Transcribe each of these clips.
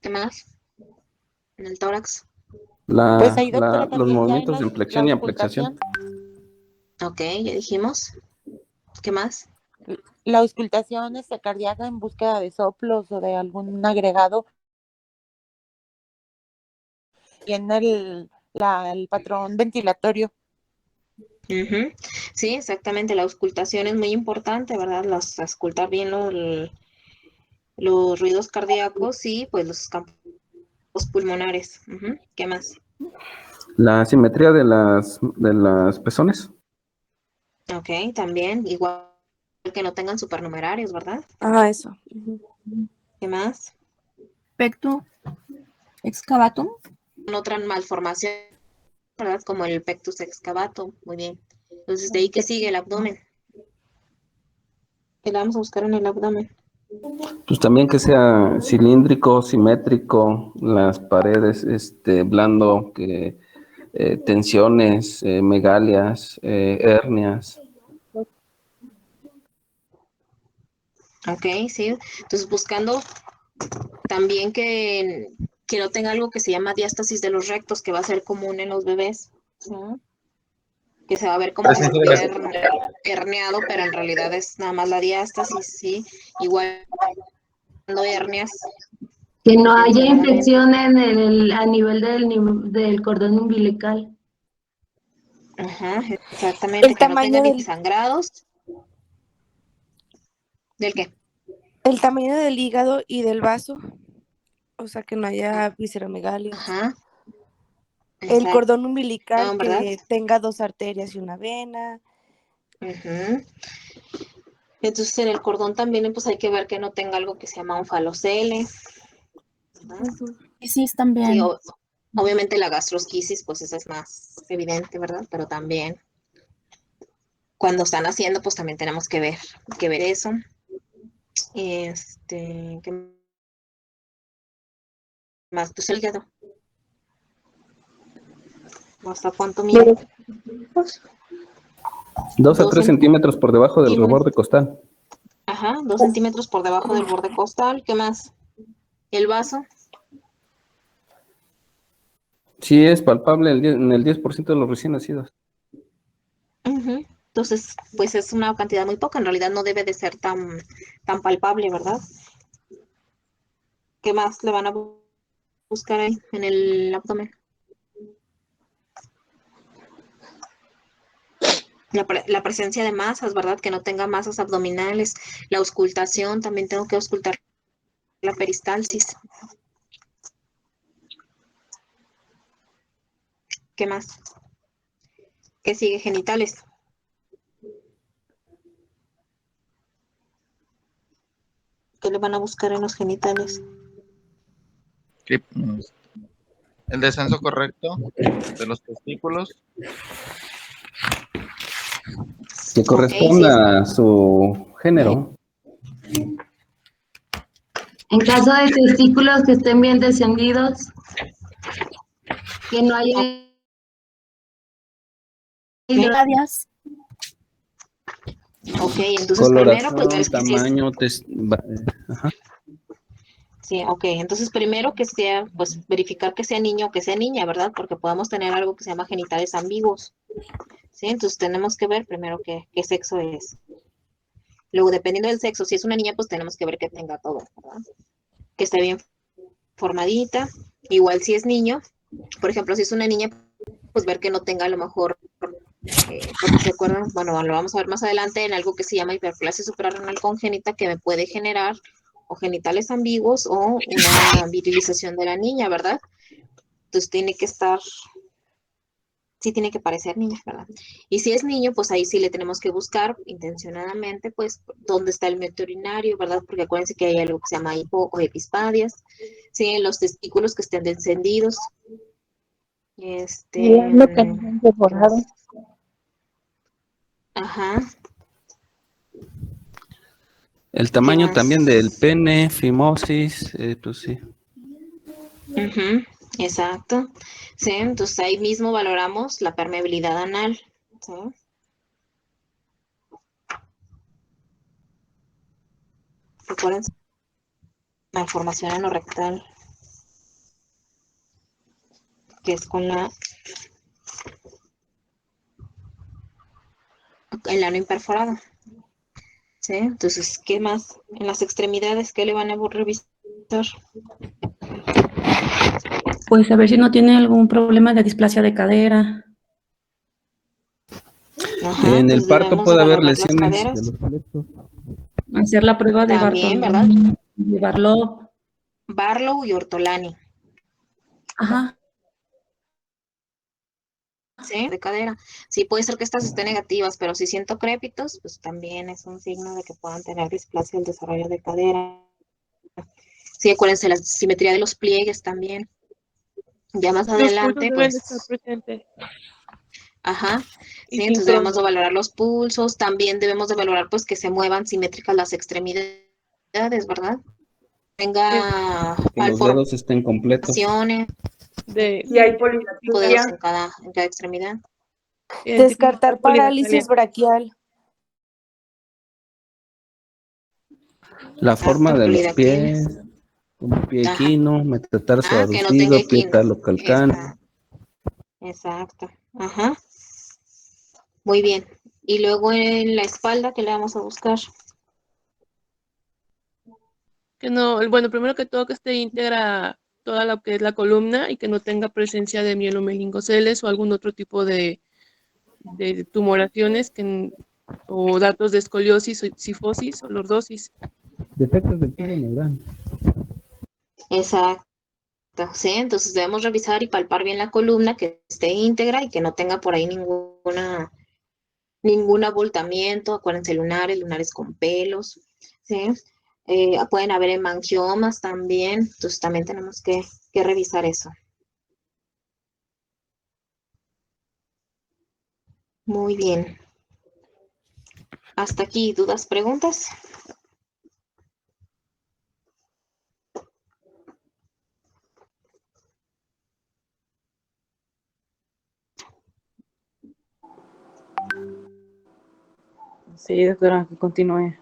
¿Qué más? En el tórax. Pues ahí, doctora, Los también ya en movimientos de la inflexión y auscultación. ampliación. Ok, ya dijimos. ¿Qué más? La auscultación cardíaca en búsqueda de soplos o de algún agregado y en el patrón ventilatorio. Ujú. Sí, exactamente. La auscultación es muy importante, ¿verdad? Auscultar bien los ruidos cardíacos y pues los campos pulmonares. Ujú. ¿Qué más? La simetría de las pezones. Ok, también, igual que no tengan supernumerarios, ¿verdad? Ah, eso. Ujú. ¿Qué más? Pectus excavatum. Otra malformación, ¿verdad? Como el pectus excavatum. Muy bien. Entonces, de ahí que sigue el abdomen. ¿Qué le vamos a buscar en el abdomen? Pues también que sea cilíndrico, simétrico, las paredes, blando, que tensiones, megalias, hernias. Ok, sí. Entonces, buscando también que no tenga algo que se llama diástasis de los rectos, que va a ser común en los bebés. ¿Sí? Que se va a ver como que si Presencia de estuviera las... herniado, pero en realidad es nada más la diástasis, sí. Igual cuando hernias, Que no haya intencionadamente. infección a nivel del cordón umbilical. Ajá, exactamente, El que no tenga tamaño ni del, sangrados. ¿Del qué? El tamaño del hígado y del vaso, o sea, que no haya visceromegalias. Ajá, El exacto, cordón umbilical ¿verdad? que tenga 2 arterias y una vena. Ujú. Entonces en el cordón también pues hay que ver que no tenga algo que se llama un falocele, ¿verdad? Ujú. Y sí, Sí, también. obviamente la gastrosquisis pues esa es más evidente, ¿verdad? Pero también cuando están haciendo pues también tenemos que ver eso. ¿Qué más? Pues el hígado. ¿Hasta cuánto mide? 2 a 3 2 centímetros por debajo del centímetros. reborde costal. Ajá, 2 centímetros por debajo del borde costal. ¿Qué más? El vaso. Sí es palpable en el 10% de los recién nacidos. Ujú. Entonces, pues es una cantidad muy poca. En realidad no debe de ser tan palpable, ¿verdad? ¿Qué más le van a buscar ahí en el abdomen? La presencia de masas, ¿verdad? Que no tenga masas abdominales. La auscultación, también tengo que auscultar la peristalsis. ¿Qué más? ¿Qué sigue? Genitales. ¿Qué le van a buscar en los genitales? que, el descenso correcto de los testículos. Que Ok, sí es. corresponda a su género. En caso de testículos que estén bien descendidos, que no haya Radias. Ok, entonces primero, pues ver Coloración, que si es. tamaño, ajá. Sí, ok. Entonces, primero que sea, pues verificar que sea niño o que sea niña, ¿verdad? Porque podemos tener algo que se llama genitales ambiguos. ¿Sí? Entonces, tenemos que ver primero qué sexo es. Luego, dependiendo del sexo, si es una niña, pues tenemos que ver que tenga todo, ¿verdad? Que esté bien formadita. Igual si es niño, por ejemplo, si es una niña, pues ver que no tenga a lo mejor, porque se acuerdan, bueno, lo vamos a ver más adelante en algo que se llama hiperplasia suprarrenal congénita que me puede generar o genitales ambiguos o una virilización de la niña, ¿verdad? Entonces tiene que estar, sí tiene que parecer niña, ¿verdad? Y si es niño, pues ahí sí le tenemos que buscar intencionadamente, pues, dónde está el medio urinario, ¿verdad? Porque acuérdense que hay algo que se llama hipo o epispadias, ¿sí? Los testículos que estén descendidos, ¿qué más? Ajá, El ¿qué tamaño también del más? pene, fimosis, pues sí. Ujú, exacto, sí, entonces ahí mismo valoramos la permeabilidad anal, ¿sí? Recuerden, malformación anorrectal. que es con el ano imperforado. ¿Sí? Entonces, ¿qué más? En las extremidades, ¿qué le van a revisar? Pues a ver si no tiene algún problema de displasia de cadera. Ajá, En el entonces parto debemos puede haber valorar las lesiones de caderas. los colectos. Hacer la prueba de También, ¿verdad? Bartolomé, de Barlow. Barlow y Ortolani, Ajá. ¿sí? De cadera. Sí, puede ser que estas estén negativas, pero si siento crépitos, pues también es un signo de que puedan tener displasia del desarrollo de cadera. Sí, acuérdense, la simetría de los pliegues también. Ya más Los pulsos adelante, deben de estar pues, presentes ajá, y sí, entonces debemos de sincronos. valorar los pulsos, también debemos de valorar, pues, que se muevan simétricas las extremidades, ¿verdad? Es Tenga Que los dedos estén completos. malformaciones, de Si hay dedos polidactilia, en cada extremidad. identificar descartar parálisis polidactilia. braquial. La forma Exacto, de los polidactilia. pies, como pie Ajá, equino, metatarso que no tenga aducido, pie equino. talocalcáneo. Exacto, ajá, muy bien. Y luego en la espalda, ¿qué le vamos a buscar? Que no, bueno, primero que todo que esté íntegra toda lo que es la columna y que no tenga presencia de mielomeningoceles o algún otro tipo de tumoraciones o datos de escoliosis, o cifosis o lordosis. Defectos del tubo neural. Exacto, sí, entonces debemos revisar y palpar bien la columna, que esté íntegra y que no tenga por ahí ningún abultamiento. Acuérdense, lunares con pelos, ¿sí? Pueden haber hemangiomas también, entonces también tenemos que revisar eso. Muy bien. Hasta aquí, ¿dudas, preguntas? Sí, doctora, que continúe.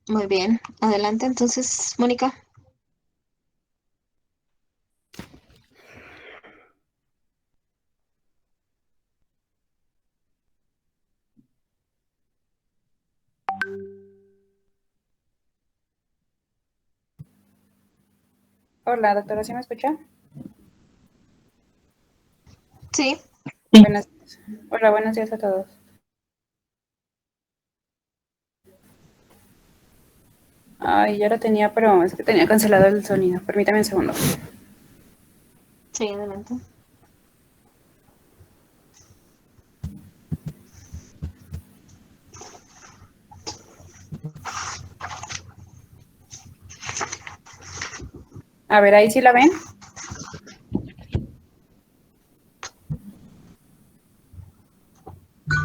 Muy bien, adelante entonces, Mónica. Hola, doctora, ¿sí me escucha? Sí, Buenas, hola, buenos días a todos. Ay, ya lo tenía, pero es que tenía cancelado el sonido. Permítame un segundo. sí, adelante. A ver, ahí sí la ven.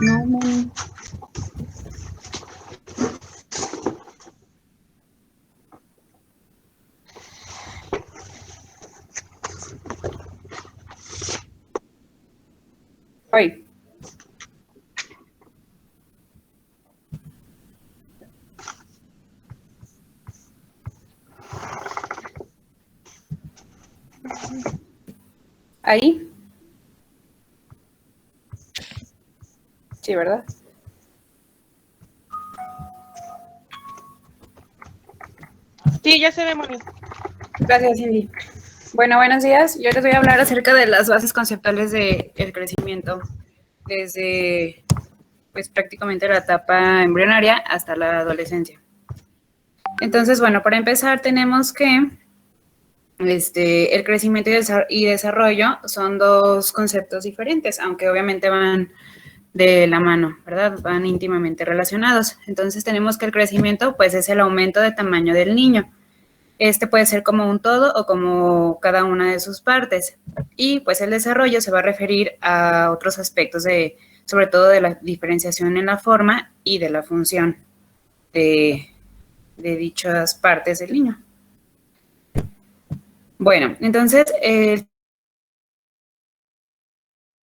No, no. Hoy. Ahí. Sí, ¿verdad? Sí, ya se ve, Mónica. Gracias, Cindy. Bueno, buenos días. Yo les voy a hablar acerca de las bases conceptuales del crecimiento desde, pues, prácticamente la etapa embrionaria hasta la adolescencia. Entonces, bueno, para empezar tenemos que el crecimiento y desarrollo son dos conceptos diferentes, aunque obviamente van de la mano, ¿verdad? Van íntimamente relacionados. Entonces tenemos que el crecimiento, pues, es el aumento de tamaño del niño. Este puede ser como un todo o como cada una de sus partes. Y pues el desarrollo se va a referir a otros aspectos sobre todo de la diferenciación en la forma y de la función de dichas partes del niño. Bueno, entonces,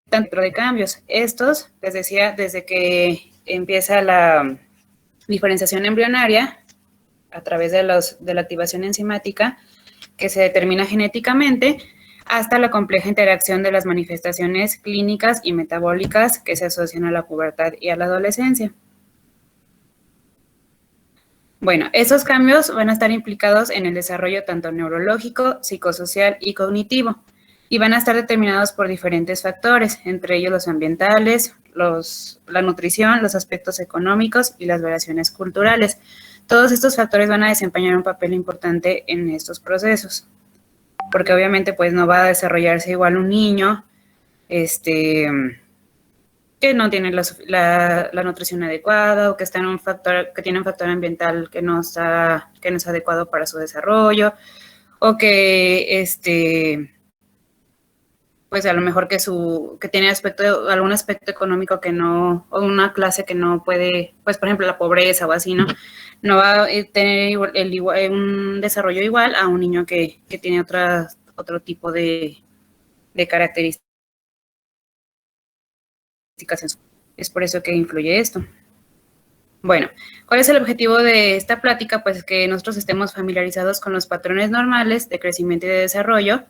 tanto de cambios. Estos, les decía, desde que empieza la diferenciación embrionaria a través de la activación enzimática que se determina genéticamente hasta la compleja interacción de las manifestaciones clínicas y metabólicas que se asocian a la pubertad y a la adolescencia. Bueno, esos cambios van a estar implicados en el desarrollo tanto neurológico, psicosocial y cognitivo, y van a estar determinados por diferentes factores, entre ellos los ambientales, la nutrición, los aspectos económicos y las variaciones culturales. Todos estos factores van a desempeñar un papel importante en estos procesos, porque obviamente pues no va a desarrollarse igual un niño que no tiene la nutrición adecuada o que está en que tiene un factor ambiental que no es adecuado para su desarrollo, o que pues a lo mejor que tiene algún aspecto económico que no, o una clase que no puede, pues por ejemplo la pobreza o así, no va a tener un desarrollo igual a un niño que tiene otro tipo de características. Es por eso que influye esto. Bueno, ¿cuál es el objetivo de esta plática? Pues que nosotros estemos familiarizados con los patrones normales de crecimiento y de desarrollo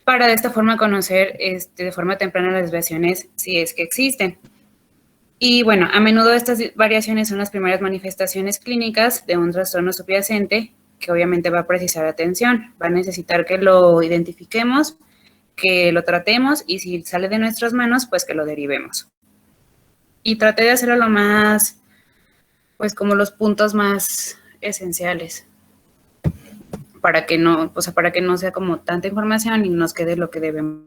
para de esta forma conocer de forma temprana las desviaciones si es que existen. Y bueno, a menudo estas variaciones son las primeras manifestaciones clínicas de un trastorno subyacente que obviamente va a precisar atención, va a necesitar que lo identifiquemos, que lo tratemos y si sale de nuestras manos, pues que lo derivemos. Y traté de hacerlo lo más, pues como los puntos más esenciales para que no sea como tanta información y nos quede lo que debemos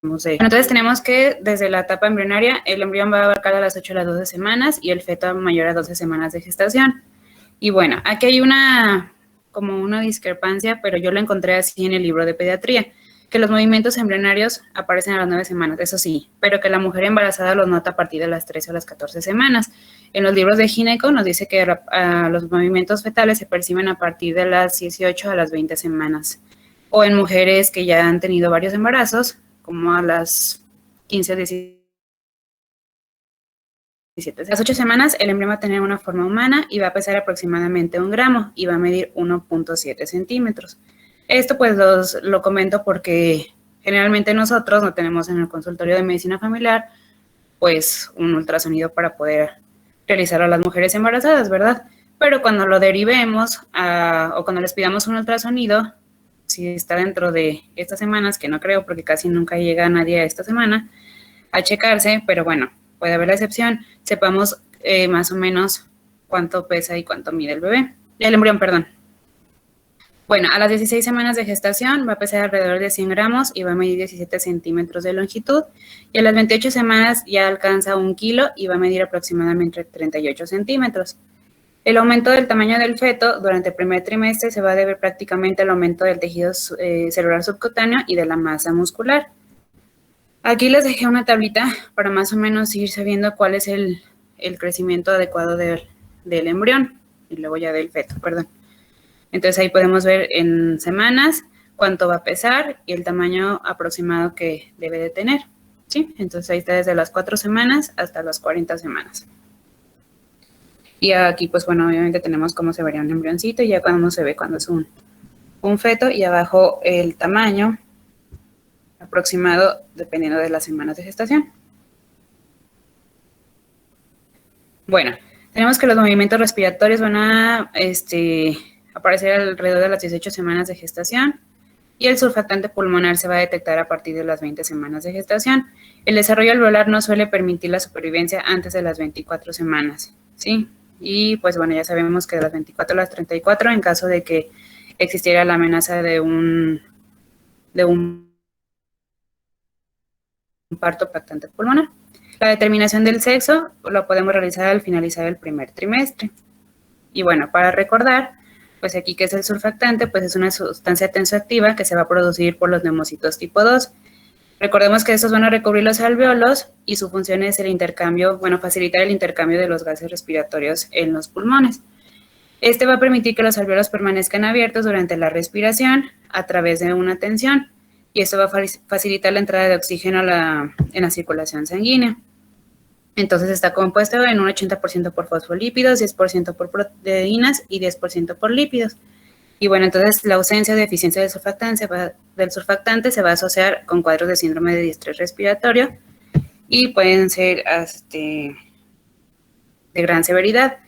de. Entonces tenemos que desde la etapa embrionaria, el embrión va a abarcar a las 8 a las 12 semanas y el feto mayor a 12 semanas de gestación. Y bueno, aquí hay como una discrepancia, pero yo la encontré así en el libro de pediatría, que los movimientos embrionarios aparecen a las 9 semanas, eso sí, pero que la mujer embarazada los nota a partir de las 13 o las 14 semanas. En los libros de gineco nos dice que los movimientos fetales se perciben a partir de las 18 a las 20 semanas, o en mujeres que ya han tenido varios embarazos, como a las 15 o 17. A las 8 semanas el embrión va a tener una forma humana y va a pesar aproximadamente 1 gramo y va a medir 1.7 centímetros. Esto pues lo comento porque generalmente nosotros no tenemos en el consultorio de medicina familiar pues un ultrasonido para poder realizarlo a las mujeres embarazadas, ¿verdad? Pero cuando lo derivemos o cuando les pidamos un ultrasonido, si está dentro de estas semanas, que no creo porque casi nunca llega nadie a esta semana a checarse, pero bueno, puede haber la excepción, sepamos más o menos cuánto pesa y cuánto mide el embrión, perdón. Bueno, a las 16 semanas de gestación va a pesar alrededor de 100 gramos y va a medir 17 centímetros de longitud, y a las 28 semanas ya alcanza 1 kilo y va a medir aproximadamente 38 centímetros. El aumento del tamaño del feto durante el primer trimestre se va a deber prácticamente al aumento del tejido celular subcutáneo y de la masa muscular. Aquí les dejé una tablita para más o menos ir sabiendo cuál es el crecimiento adecuado del embrión y luego ya del feto, perdón. Entonces ahí podemos ver en semanas cuánto va a pesar y el tamaño aproximado que debe de tener, ¿sí? Entonces ahí está desde las 4 semanas hasta las 40 semanas. Y aquí pues bueno, obviamente tenemos cómo se vería un embrioncito y ya cuando se ve cuando es un feto, y abajo el tamaño aproximado dependiendo de las semanas de gestación. Bueno, tenemos que los movimientos respiratorios van a aparecer alrededor de las 18 semanas de gestación y el surfactante pulmonar se va a detectar a partir de las 20 semanas de gestación. El desarrollo alveolar no suele permitir la supervivencia antes de las 24 semanas, ¿sí? Y pues bueno, ya sabemos que de las 24 a las 34, en caso de que existiera la amenaza de un parto lactante pulmonar. La determinación del sexo lo podemos realizar al finalizar el primer trimestre. Y bueno, para recordar, pues aquí que es el surfactante, pues es una sustancia tensoactiva que se va a producir por los neumocitos tipo 2. Recordemos que estos van a recubrir los alveolos y su función es el intercambio, facilitar el intercambio de los gases respiratorios en los pulmones. Este va a permitir que los alveolos permanezcan abiertos durante la respiración a través de una tensión, y esto va a facilitar la entrada de oxígeno en la circulación sanguínea. Entonces está compuesto en un 80% por fosfolípidos, 10% por proteínas y 10% por lípidos. Y bueno, entonces la ausencia o deficiencia del surfactante se va a asociar con cuadros de síndrome de distrés respiratorio y pueden ser de gran severidad.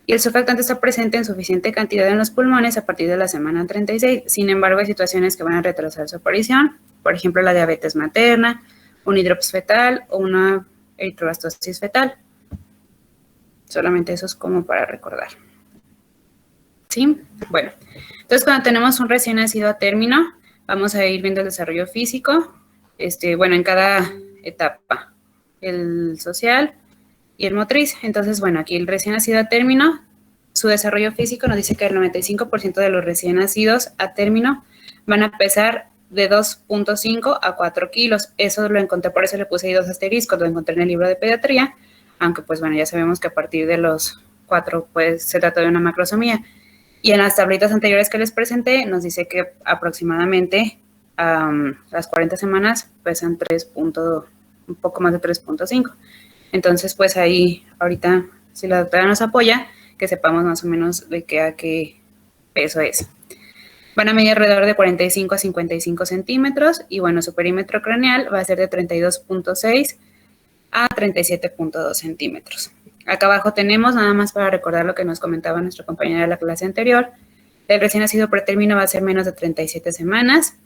Y el surfactante está presente en suficiente cantidad en los pulmones a partir de la semana 36. Sin embargo, hay situaciones que van a retrasar su aparición, por ejemplo, la diabetes materna, un hidrops fetal o una eritrobastosis fetal. Solamente eso es como para recordar. ¿Sí? Bueno, entonces cuando tenemos un recién nacido a término, vamos a ir viendo el desarrollo físico, bueno, en cada etapa, el social y el motriz. Entonces, bueno, aquí el recién nacido a término, su desarrollo físico nos dice que el 95% de los recién nacidos a término van a pesar de 2.5 a 4 kilos. Eso lo encontré, por eso le puse ahí 2 asteriscos, lo encontré en el libro de pediatría, aunque pues bueno, ya sabemos que a partir de los 4 pues se trata de una macrosomía. Y en las tablitas anteriores que les presenté nos dice que aproximadamente las 40 semanas pesan un poco más de 3.5. Entonces, pues ahí, ahorita, si la doctora nos apoya, que sepamos más o menos de a qué peso es. Van a medir alrededor de 45 a 55 centímetros y, bueno, su perímetro craneal va a ser de 32.6 a 37.2 centímetros. Acá abajo tenemos, nada más para recordar lo que nos comentaba nuestra compañera de la clase anterior, el recién nacido pretérmino va a ser menos de 37 semanas,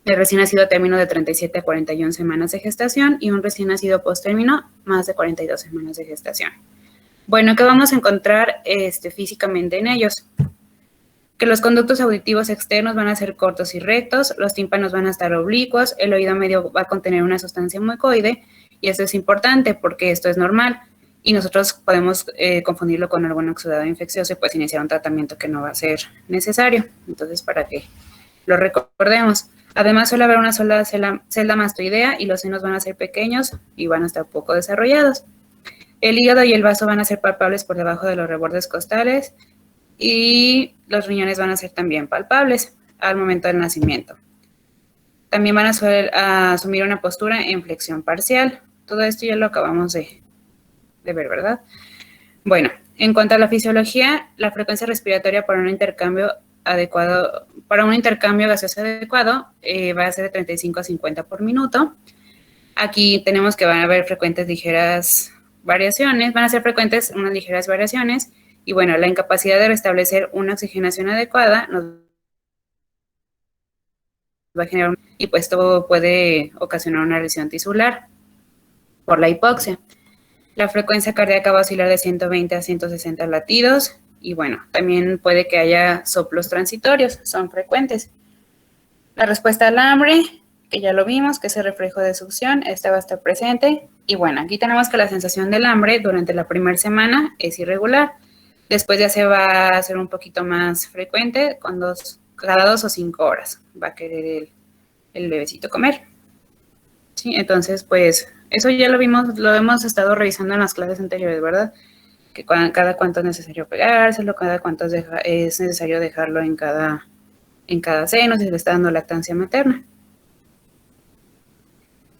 el recién nacido a término de 37 a 41 semanas de gestación y un recién nacido posttérmino más de 42 semanas de gestación. Bueno, ¿qué vamos a encontrar físicamente en ellos? Que los conductos auditivos externos van a ser cortos y rectos, los tímpanos van a estar oblicuos, el oído medio va a contener una sustancia mucoide y esto es importante porque esto es normal y nosotros podemos confundirlo con algún exudado infeccioso y pues iniciar un tratamiento que no va a ser necesario. Entonces, para que lo recordemos. Además, suele haber una sola celda mastoidea y los senos van a ser pequeños y van a estar poco desarrollados. El hígado y el vaso van a ser palpables por debajo de los rebordes costales y los riñones van a ser también palpables al momento del nacimiento. También van a asumir una postura en flexión parcial. Todo esto ya lo acabamos de ver, ¿verdad? Bueno, en cuanto a la fisiología, la frecuencia respiratoria para un intercambio gaseoso adecuado va a ser de 35 a 50 por minuto. Aquí tenemos que van a haber frecuentes ligeras variaciones, van a ser frecuentes unas ligeras variaciones y bueno, la incapacidad de restablecer una oxigenación adecuada nos va a generar y pues esto puede ocasionar una lesión tisular por la hipoxia. La frecuencia cardíaca va a oscilar de 120 a 160 latidos y bueno, también puede que haya soplos transitorios, son frecuentes. La respuesta al hambre, que ya lo vimos, que es el reflejo de succión, esta va a estar presente. Y bueno, aquí tenemos que la sensación del hambre durante la primera semana es irregular. Después ya se va a hacer un poquito más frecuente, cada 2 o 5 horas va a querer el bebecito comer. ¿Sí? Entonces, pues, eso ya lo vimos, lo hemos estado revisando en las clases anteriores, ¿verdad? Que cada cuánto es necesario pegárselo, cada cuánto es necesario dejarlo en cada seno, si se le está dando lactancia materna.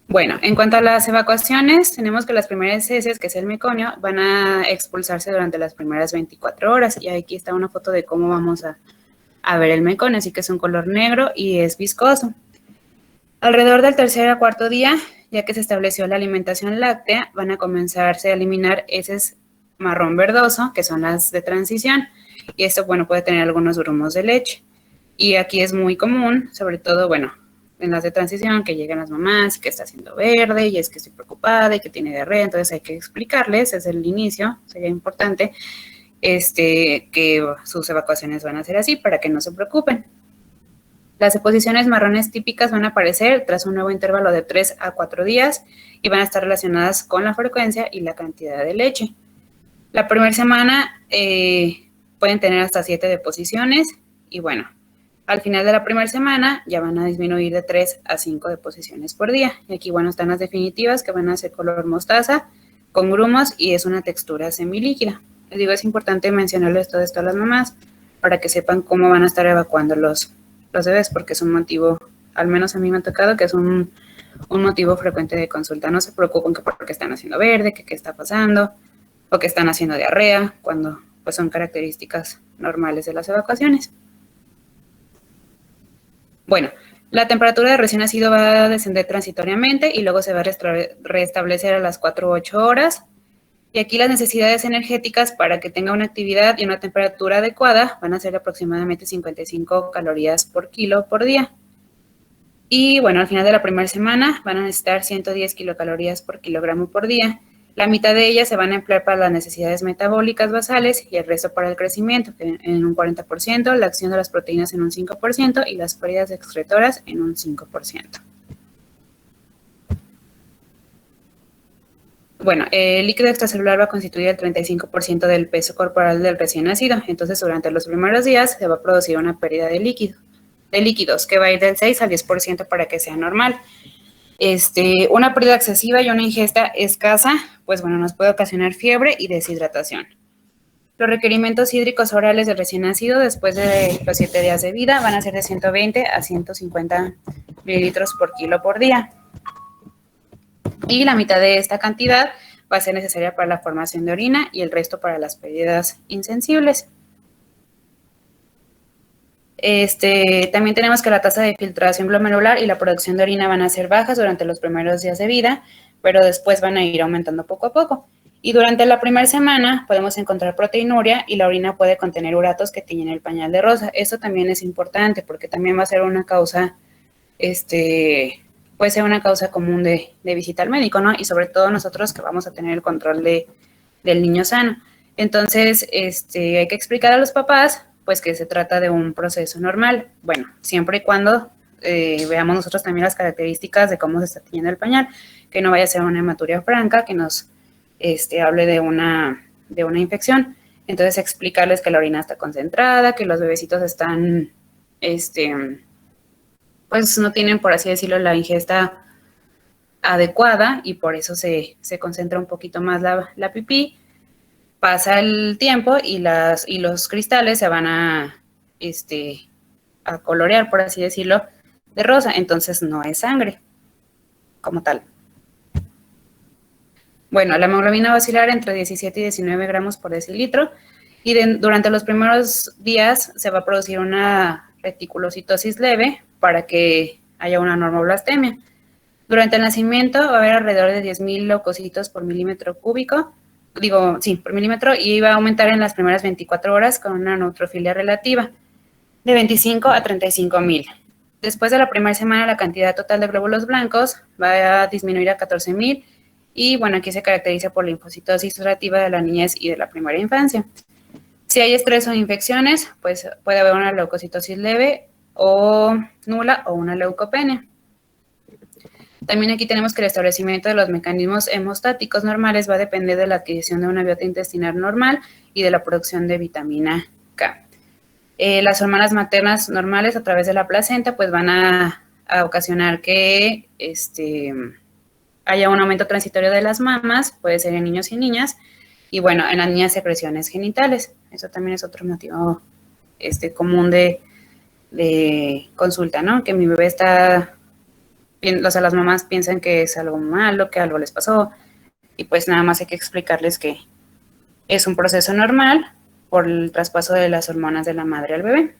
Bueno, en cuanto a las evacuaciones, tenemos que las primeras heces, que es el meconio, van a expulsarse durante las primeras 24 horas. Y aquí está una foto de cómo vamos a ver el meconio, así que es un color negro y es viscoso. Alrededor del tercer a cuarto día, ya que se estableció la alimentación láctea, van a comenzarse a eliminar heces marrón verdoso, que son las de transición. Y esto, bueno, puede tener algunos grumos de leche. Y aquí es muy común, sobre todo, bueno, en las de transición, que llegan las mamás, que está haciendo verde, y es que estoy preocupada y que tiene diarrea, entonces hay que explicarles desde el inicio, sería importante, que sus evacuaciones van a ser así, para que no se preocupen. Las deposiciones marrones típicas van a aparecer tras un nuevo intervalo de 3 a 4 días y van a estar relacionadas con la frecuencia y la cantidad de leche. La primera semana pueden tener hasta 7 deposiciones y bueno, al final de la primera semana ya van a disminuir de 3 a 5 deposiciones por día. Y aquí, bueno, están las definitivas que van a ser color mostaza con grumos y es una textura semilíquida. Les digo, es importante mencionarles todo esto a las mamás para que sepan cómo van a estar evacuando los bebés, porque es un motivo, al menos a mí me ha tocado, que es un motivo frecuente de consulta. No se preocupen que porque están haciendo verde, que qué está pasando, o que están haciendo diarrea, cuando pues son características normales de las evacuaciones. Bueno, la temperatura de recién nacido va a descender transitoriamente y luego se va a restablecer a las 4 u 8 horas. Y aquí las necesidades energéticas para que tenga una actividad y una temperatura adecuada van a ser aproximadamente 55 calorías por kilo por día. Y bueno, al final de la primera semana van a necesitar 110 kilocalorías por kilogramo por día. La mitad de ellas se van a emplear para las necesidades metabólicas basales y el resto para el crecimiento, en un 40%, la acción de las proteínas en un 5% y las pérdidas excretoras en un 5%. Bueno, el líquido extracelular va a constituir el 35% del peso corporal del recién nacido. Entonces, durante los primeros días se va a producir una pérdida de líquidos, que va a ir del 6 al 10% para que sea normal. Una pérdida excesiva y una ingesta escasa, pues bueno, nos puede ocasionar fiebre y deshidratación. Los requerimientos hídricos orales del recién nacido después de los 7 días de vida van a ser de 120 a 150 mililitros por kilo por día. Y la mitad de esta cantidad va a ser necesaria para la formación de orina y el resto para las pérdidas insensibles. También tenemos que la tasa de filtración glomerular y la producción de orina van a ser bajas durante los primeros días de vida, pero después van a ir aumentando poco a poco. Y durante la primera semana podemos encontrar proteinuria y la orina puede contener uratos que tiñen el pañal de rosa. Esto también es importante porque también va a ser una causa, puede ser una causa común de visita al médico, ¿no? Y sobre todo nosotros que vamos a tener el control del niño sano. Entonces, hay que explicar a los papás, pues, que se trata de un proceso normal. Bueno, siempre y cuando veamos nosotros también las características de cómo se está tiñendo el pañal, que no vaya a ser una hematuria franca, que nos hable de una infección. Entonces, explicarles que la orina está concentrada, que los bebecitos están, pues no tienen, por así decirlo, la ingesta adecuada y por eso se concentra un poquito más la pipí. Pasa el tiempo y los cristales se van a colorear, por así decirlo, de rosa. Entonces no es sangre como tal. Bueno, la hemoglobina va a oscilar entre 17 y 19 gramos por decilitro y durante los primeros días se va a producir una reticulocitosis leve para que haya una normoblastemia. Durante el nacimiento va a haber alrededor de 10.000 leucocitos por milímetro cúbico, por milímetro, y va a aumentar en las primeras 24 horas con una neutrofilia relativa de 25 a 35.000. Después de la primera semana, la cantidad total de glóbulos blancos va a disminuir a 14.000 y, bueno, aquí se caracteriza por la linfocitosis relativa de la niñez y de la primera infancia. Si hay estrés o infecciones, pues puede haber una leucocitosis leve o nula o una leucopenia. También aquí tenemos que el establecimiento de los mecanismos hemostáticos normales va a depender de la adquisición de una biota intestinal normal y de la producción de vitamina K. Las hormonas maternas normales a través de la placenta pues van a ocasionar que haya un aumento transitorio de las mamas, puede ser en niños y niñas, y bueno, en las niñas secreciones genitales. Eso también es otro motivo común de consulta, ¿no? Que mi bebé está... O sea, las mamás piensan que es algo malo, que algo les pasó, y pues nada más hay que explicarles que es un proceso normal por el traspaso de las hormonas de la madre al bebé.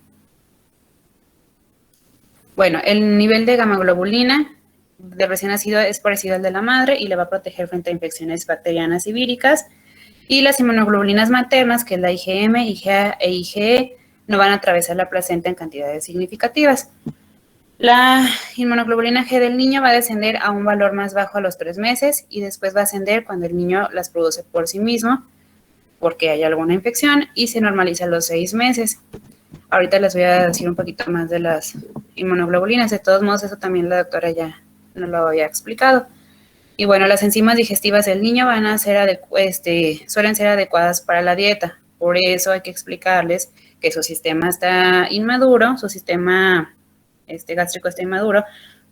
Bueno, el nivel de gamma-globulina del recién nacido es parecido al de la madre y le va a proteger frente a infecciones bacterianas y víricas. Y las inmunoglobulinas maternas, que es la IgM, IgA e IgE, no van a atravesar la placenta en cantidades significativas. La inmunoglobulina G del niño va a descender a un valor más bajo a los 3 meses y después va a ascender cuando el niño las produce por sí mismo porque hay alguna infección y se normaliza a los 6 meses. Ahorita les voy a decir un poquito más de las inmunoglobulinas. De todos modos, eso también la doctora ya nos lo había explicado. Y bueno, las enzimas digestivas del niño van a ser suelen ser adecuadas para la dieta. Por eso hay que explicarles que su sistema está inmaduro, su sistema gástrico está inmaduro,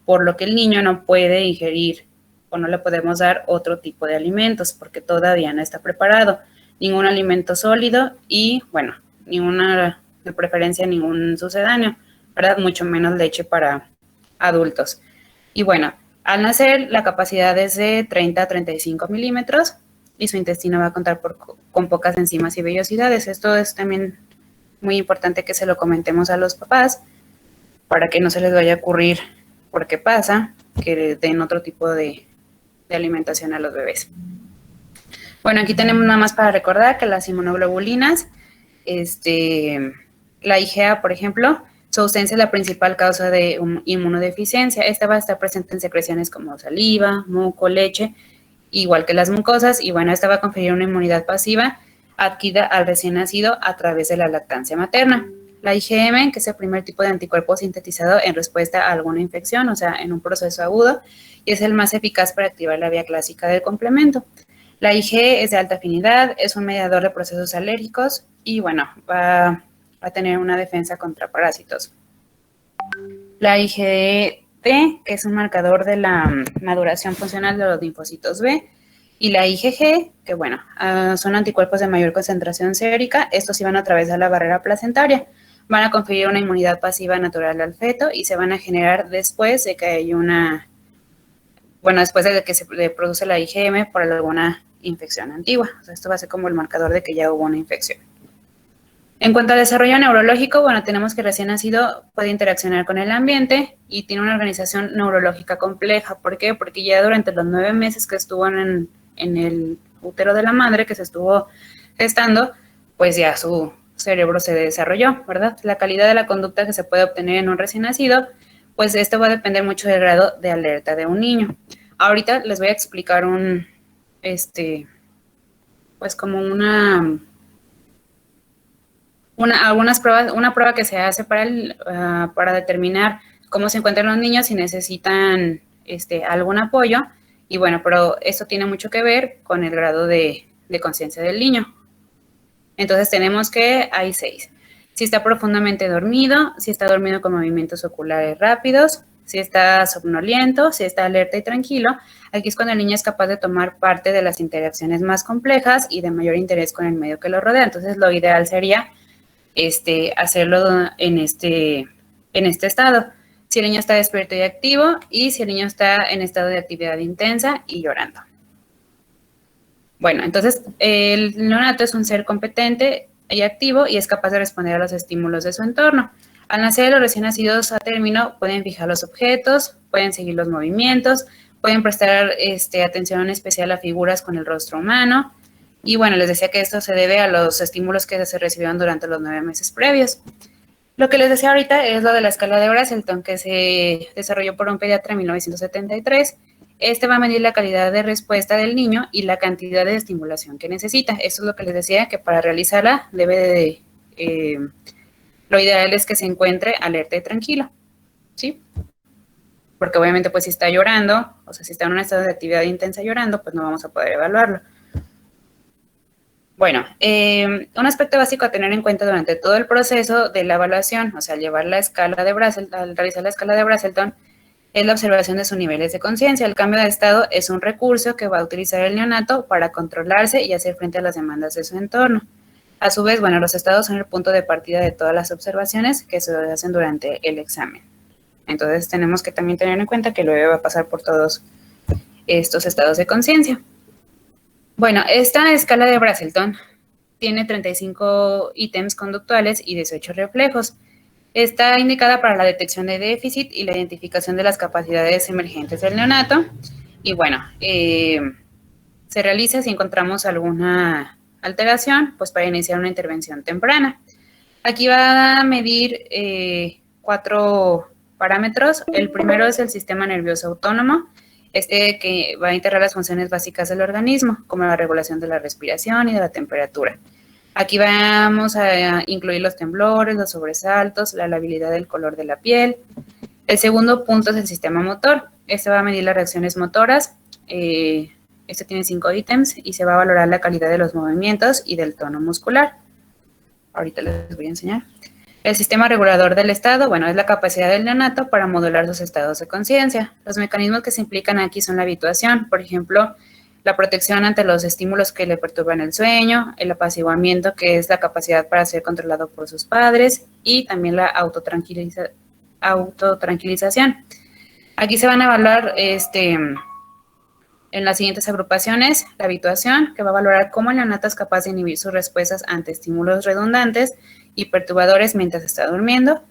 por lo que el niño no puede ingerir o no le podemos dar otro tipo de alimentos porque todavía no está preparado. Ningún alimento sólido y, bueno, de preferencia ningún sucedáneo, ¿verdad? Mucho menos leche para adultos. Y bueno, al nacer la capacidad es de 30 a 35 milímetros y su intestino va a contar con pocas enzimas y vellosidades. Esto es también muy importante que se lo comentemos a los papás, para que no se les vaya a ocurrir, porque pasa, que den otro tipo de alimentación a los bebés. Bueno, aquí tenemos nada más para recordar que las inmunoglobulinas, la IgA, por ejemplo, su ausencia es la principal causa de inmunodeficiencia. Esta va a estar presente en secreciones como saliva, muco, leche, igual que las mucosas, y bueno, esta va a conferir una inmunidad pasiva adquirida al recién nacido a través de la lactancia materna. La IgM, que es el primer tipo de anticuerpo sintetizado en respuesta a alguna infección, o sea, en un proceso agudo, y es el más eficaz para activar la vía clásica del complemento. La IgE es de alta afinidad, es un mediador de procesos alérgicos y, bueno, va a tener una defensa contra parásitos. La IgT, que es un marcador de la maduración funcional de los linfocitos B, y la IgG, que bueno, son anticuerpos de mayor concentración sérica. Estos iban a atravesar la barrera placentaria, van a conferir una inmunidad pasiva natural al feto y se van a generar después de que hay después de que se produce la IgM por alguna infección antigua. O sea, esto va a ser como el marcador de que ya hubo una infección. En cuanto al desarrollo neurológico, bueno, tenemos que recién nacido puede interaccionar con el ambiente y tiene una organización neurológica compleja. ¿Por qué? Porque ya durante los 9 meses que estuvo en el útero de la madre, que se estuvo gestando, pues ya su cerebro se desarrolló, ¿verdad? La calidad de la conducta que se puede obtener en un recién nacido, pues esto va a depender mucho del grado de alerta de un niño. Ahorita les voy a explicar pues como algunas pruebas, una prueba que se hace para determinar cómo se encuentran los niños, si necesitan algún apoyo. Y bueno, pero esto tiene mucho que ver con el grado de conciencia del niño. Entonces tenemos que hay 6. Si está profundamente dormido, si está dormido con movimientos oculares rápidos, si está somnoliento, si está alerta y tranquilo. Aquí es cuando el niño es capaz de tomar parte de las interacciones más complejas y de mayor interés con el medio que lo rodea. Entonces lo ideal sería hacerlo en este estado. Si el niño está despierto y activo y si el niño está en estado de actividad intensa y llorando. Bueno, entonces el neonato es un ser competente y activo y es capaz de responder a los estímulos de su entorno. Al nacer, los recién nacidos a término pueden fijar los objetos, pueden seguir los movimientos, pueden prestar atención especial a figuras con el rostro humano. Y bueno, les decía que esto se debe a los estímulos que se recibieron durante los 9 meses previos. Lo que les decía ahorita es lo de la escala de Braselton, que se desarrolló por un pediatra en 1973. Va a medir la calidad de respuesta del niño y la cantidad de estimulación que necesita. Eso es lo que les decía, que para realizarla debe lo ideal es que se encuentre alerta y tranquilo, ¿sí? Porque obviamente pues si está llorando, o sea, si está en un estado de actividad intensa llorando, pues no vamos a poder evaluarlo. Bueno, un aspecto básico a tener en cuenta durante todo el proceso de la evaluación, o sea, al realizar la escala de Braselton, es la observación de sus niveles de conciencia. El cambio de estado es un recurso que va a utilizar el neonato para controlarse y hacer frente a las demandas de su entorno. A su vez, bueno, los estados son el punto de partida de todas las observaciones que se hacen durante el examen. Entonces, tenemos que también tener en cuenta que el bebé va a pasar por todos estos estados de conciencia. Bueno, esta escala de Braselton tiene 35 ítems conductuales y 18 reflejos. Está indicada para la detección de déficit y la identificación de las capacidades emergentes del neonato. Y bueno, se realiza si encontramos alguna alteración, pues para iniciar una intervención temprana. Aquí va a medir 4 parámetros. El primero es el sistema nervioso autónomo, que va a integrar las funciones básicas del organismo, como la regulación de la respiración y de la temperatura. Aquí vamos a incluir los temblores, los sobresaltos, la labilidad del color de la piel. El segundo punto es el sistema motor. Va a medir las reacciones motoras. Tiene 5 ítems y se va a valorar la calidad de los movimientos y del tono muscular. Ahorita les voy a enseñar. El sistema regulador del estado, bueno, es la capacidad del neonato para modular sus estados de conciencia. Los mecanismos que se implican aquí son la habituación, por ejemplo, la protección ante los estímulos que le perturban el sueño, el apaciguamiento, que es la capacidad para ser controlado por sus padres, y también la autotranquilización. Aquí se van a evaluar en las siguientes agrupaciones: la habituación, que va a valorar cómo el neonato es capaz de inhibir sus respuestas ante estímulos redundantes y perturbadores mientras está durmiendo.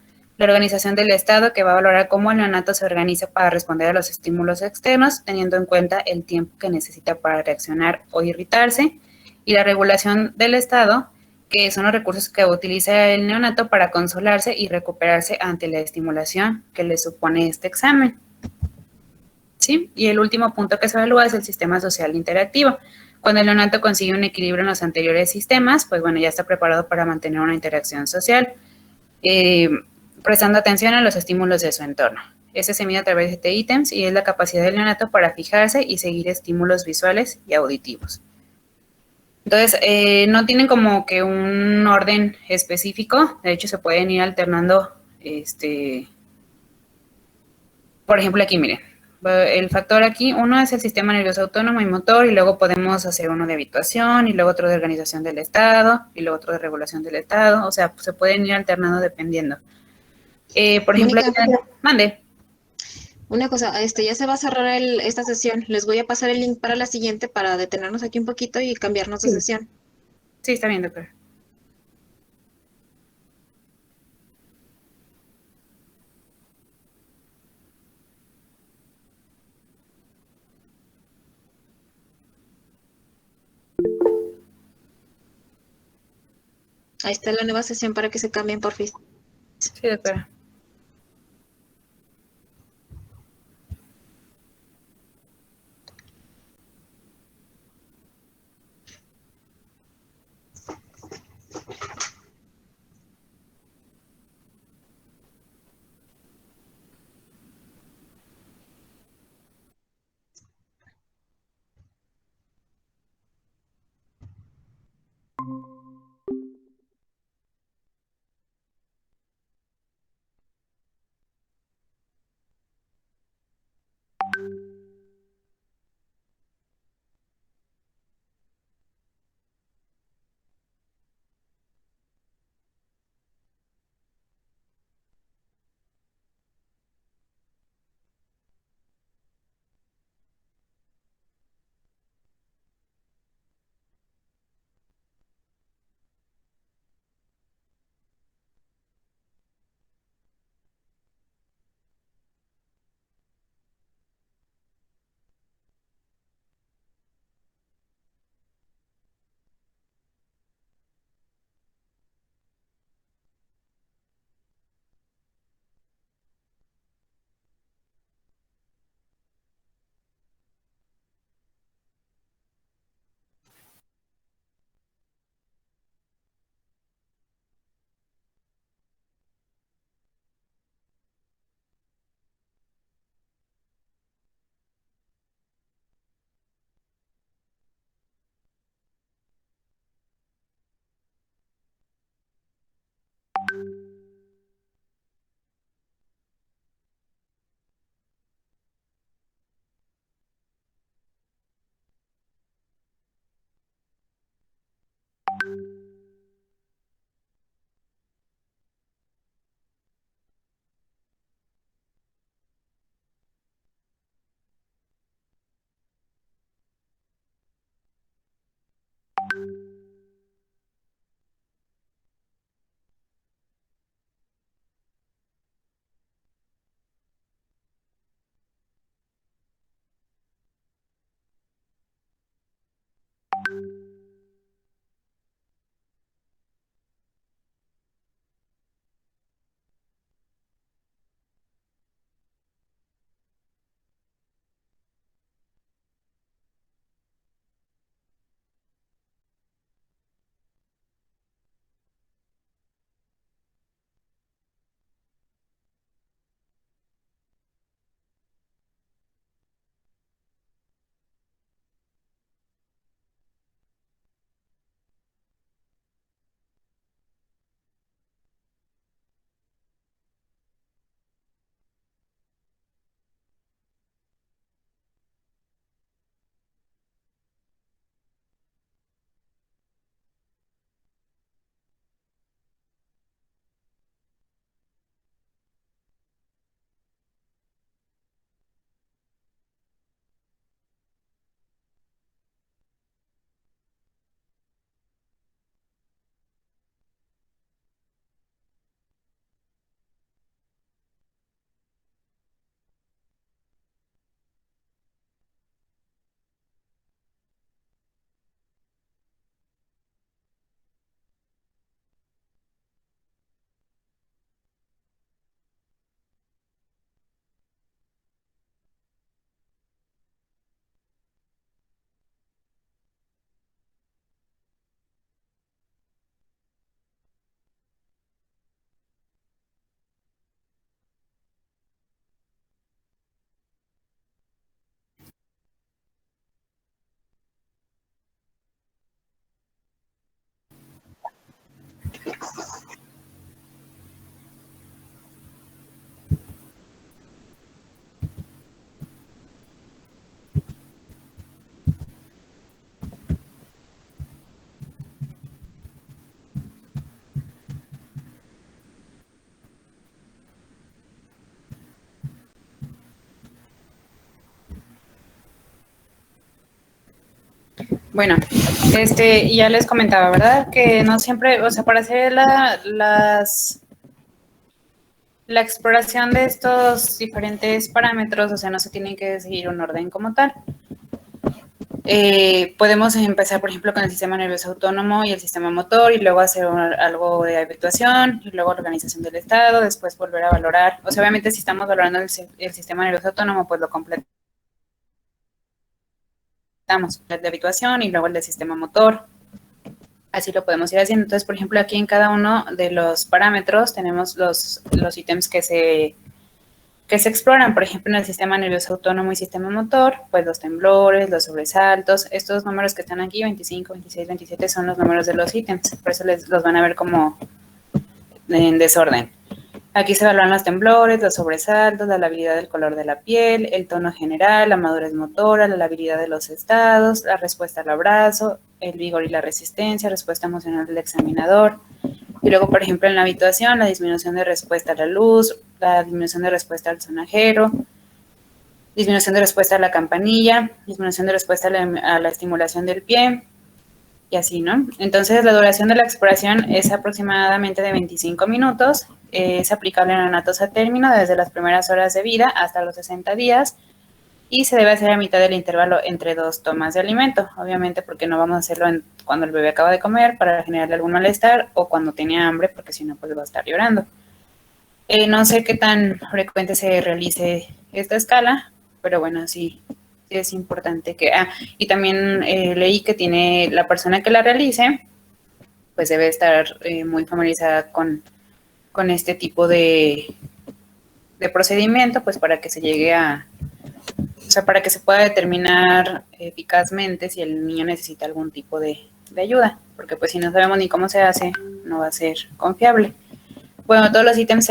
la organización del Estado, que va a valorar cómo el neonato se organiza para responder a los estímulos externos, teniendo en cuenta el tiempo que necesita para reaccionar o irritarse, y la regulación del Estado, que son los recursos que utiliza el neonato para consolarse y recuperarse ante la estimulación que le supone este examen. ¿Sí? Y el último punto que se evalúa es el sistema social interactivo. Cuando el neonato consigue un equilibrio en los anteriores sistemas, pues bueno, ya está preparado para mantener una interacción social, prestando atención a los estímulos de su entorno. Ese se mide a través de 7 ítems y es la capacidad del neonato para fijarse y seguir estímulos visuales y auditivos. Entonces, no tienen como que un orden específico, de hecho se pueden ir alternando, por ejemplo aquí miren, el factor aquí, uno es el sistema nervioso autónomo y motor, y luego podemos hacer uno de habituación, y luego otro de organización del estado, y luego otro de regulación del estado, o sea, se pueden ir alternando dependiendo. Por ejemplo, mande. Una cosa, ya se va a cerrar esta sesión. Les voy a pasar el link para la siguiente para detenernos aquí un poquito y cambiarnos de sesión. Sí, está bien, doctora. Ahí está la nueva sesión para que se cambien, por fin. Sí, doctora. Bueno, ya les comentaba, ¿verdad? Que no siempre, o sea, para hacer la exploración de estos diferentes parámetros, o sea, no se tiene que seguir un orden como tal. Podemos empezar, por ejemplo, con el sistema nervioso autónomo y el sistema motor, y luego hacer algo de habituación, y luego organización del estado, después volver a valorar. O sea, obviamente si estamos valorando el sistema nervioso autónomo, pues lo completamos, el de habituación y luego el del sistema motor. Así lo podemos ir haciendo. Entonces, por ejemplo, aquí en cada uno de los parámetros tenemos los ítems que se exploran. Por ejemplo, en el sistema nervioso autónomo y sistema motor, pues los temblores, los sobresaltos, estos números que están aquí, 25, 26, 27, son los números de los ítems. Por eso los van a ver como en desorden. Aquí se evalúan los temblores, los sobresaltos, la labilidad del color de la piel, el tono general, la madurez motora, la labilidad de los estados, la respuesta al abrazo, el vigor y la resistencia, respuesta emocional del examinador. Y luego, por ejemplo, en la habituación, la disminución de respuesta a la luz, la disminución de respuesta al sonajero, disminución de respuesta a la campanilla, disminución de respuesta a la estimulación del pie, y así, ¿no? Entonces, la duración de la exploración es aproximadamente de 25 minutos. Es aplicable en neonatos a término desde las primeras horas de vida hasta los 60 días y se debe hacer a mitad del intervalo entre 2 tomas de alimento. Obviamente porque no vamos a hacerlo cuando el bebé acaba de comer para generarle algún malestar o cuando tiene hambre, porque si no, pues va a estar llorando. No sé qué tan frecuente se realice esta escala, pero bueno, sí es importante que... y también leí que tiene la persona que la realice, pues debe estar muy familiarizada con este tipo de procedimiento, pues para que se llegue o sea, para que se pueda determinar eficazmente si el niño necesita algún tipo de ayuda, porque pues si no sabemos ni cómo se hace, no va a ser confiable. Bueno, todos los ítems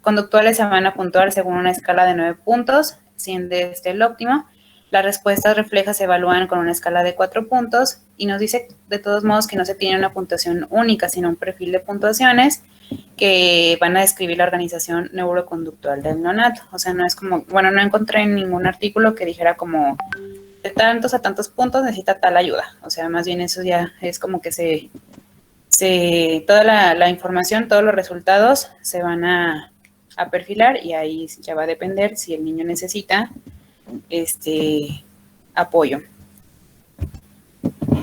conductuales se van a puntuar según una escala de 9 puntos, siendo este el óptimo. Las respuestas reflejas se evalúan con una escala de 4 puntos y nos dice de todos modos que no se tiene una puntuación única, sino un perfil de puntuaciones que van a describir la organización neuroconductual del neonato. O sea, no es como, bueno, no encontré ningún artículo que dijera como de tantos a tantos puntos necesita tal ayuda. O sea, más bien eso ya es como que toda la información, todos los resultados se van a perfilar y ahí ya va a depender si el niño necesita apoyo.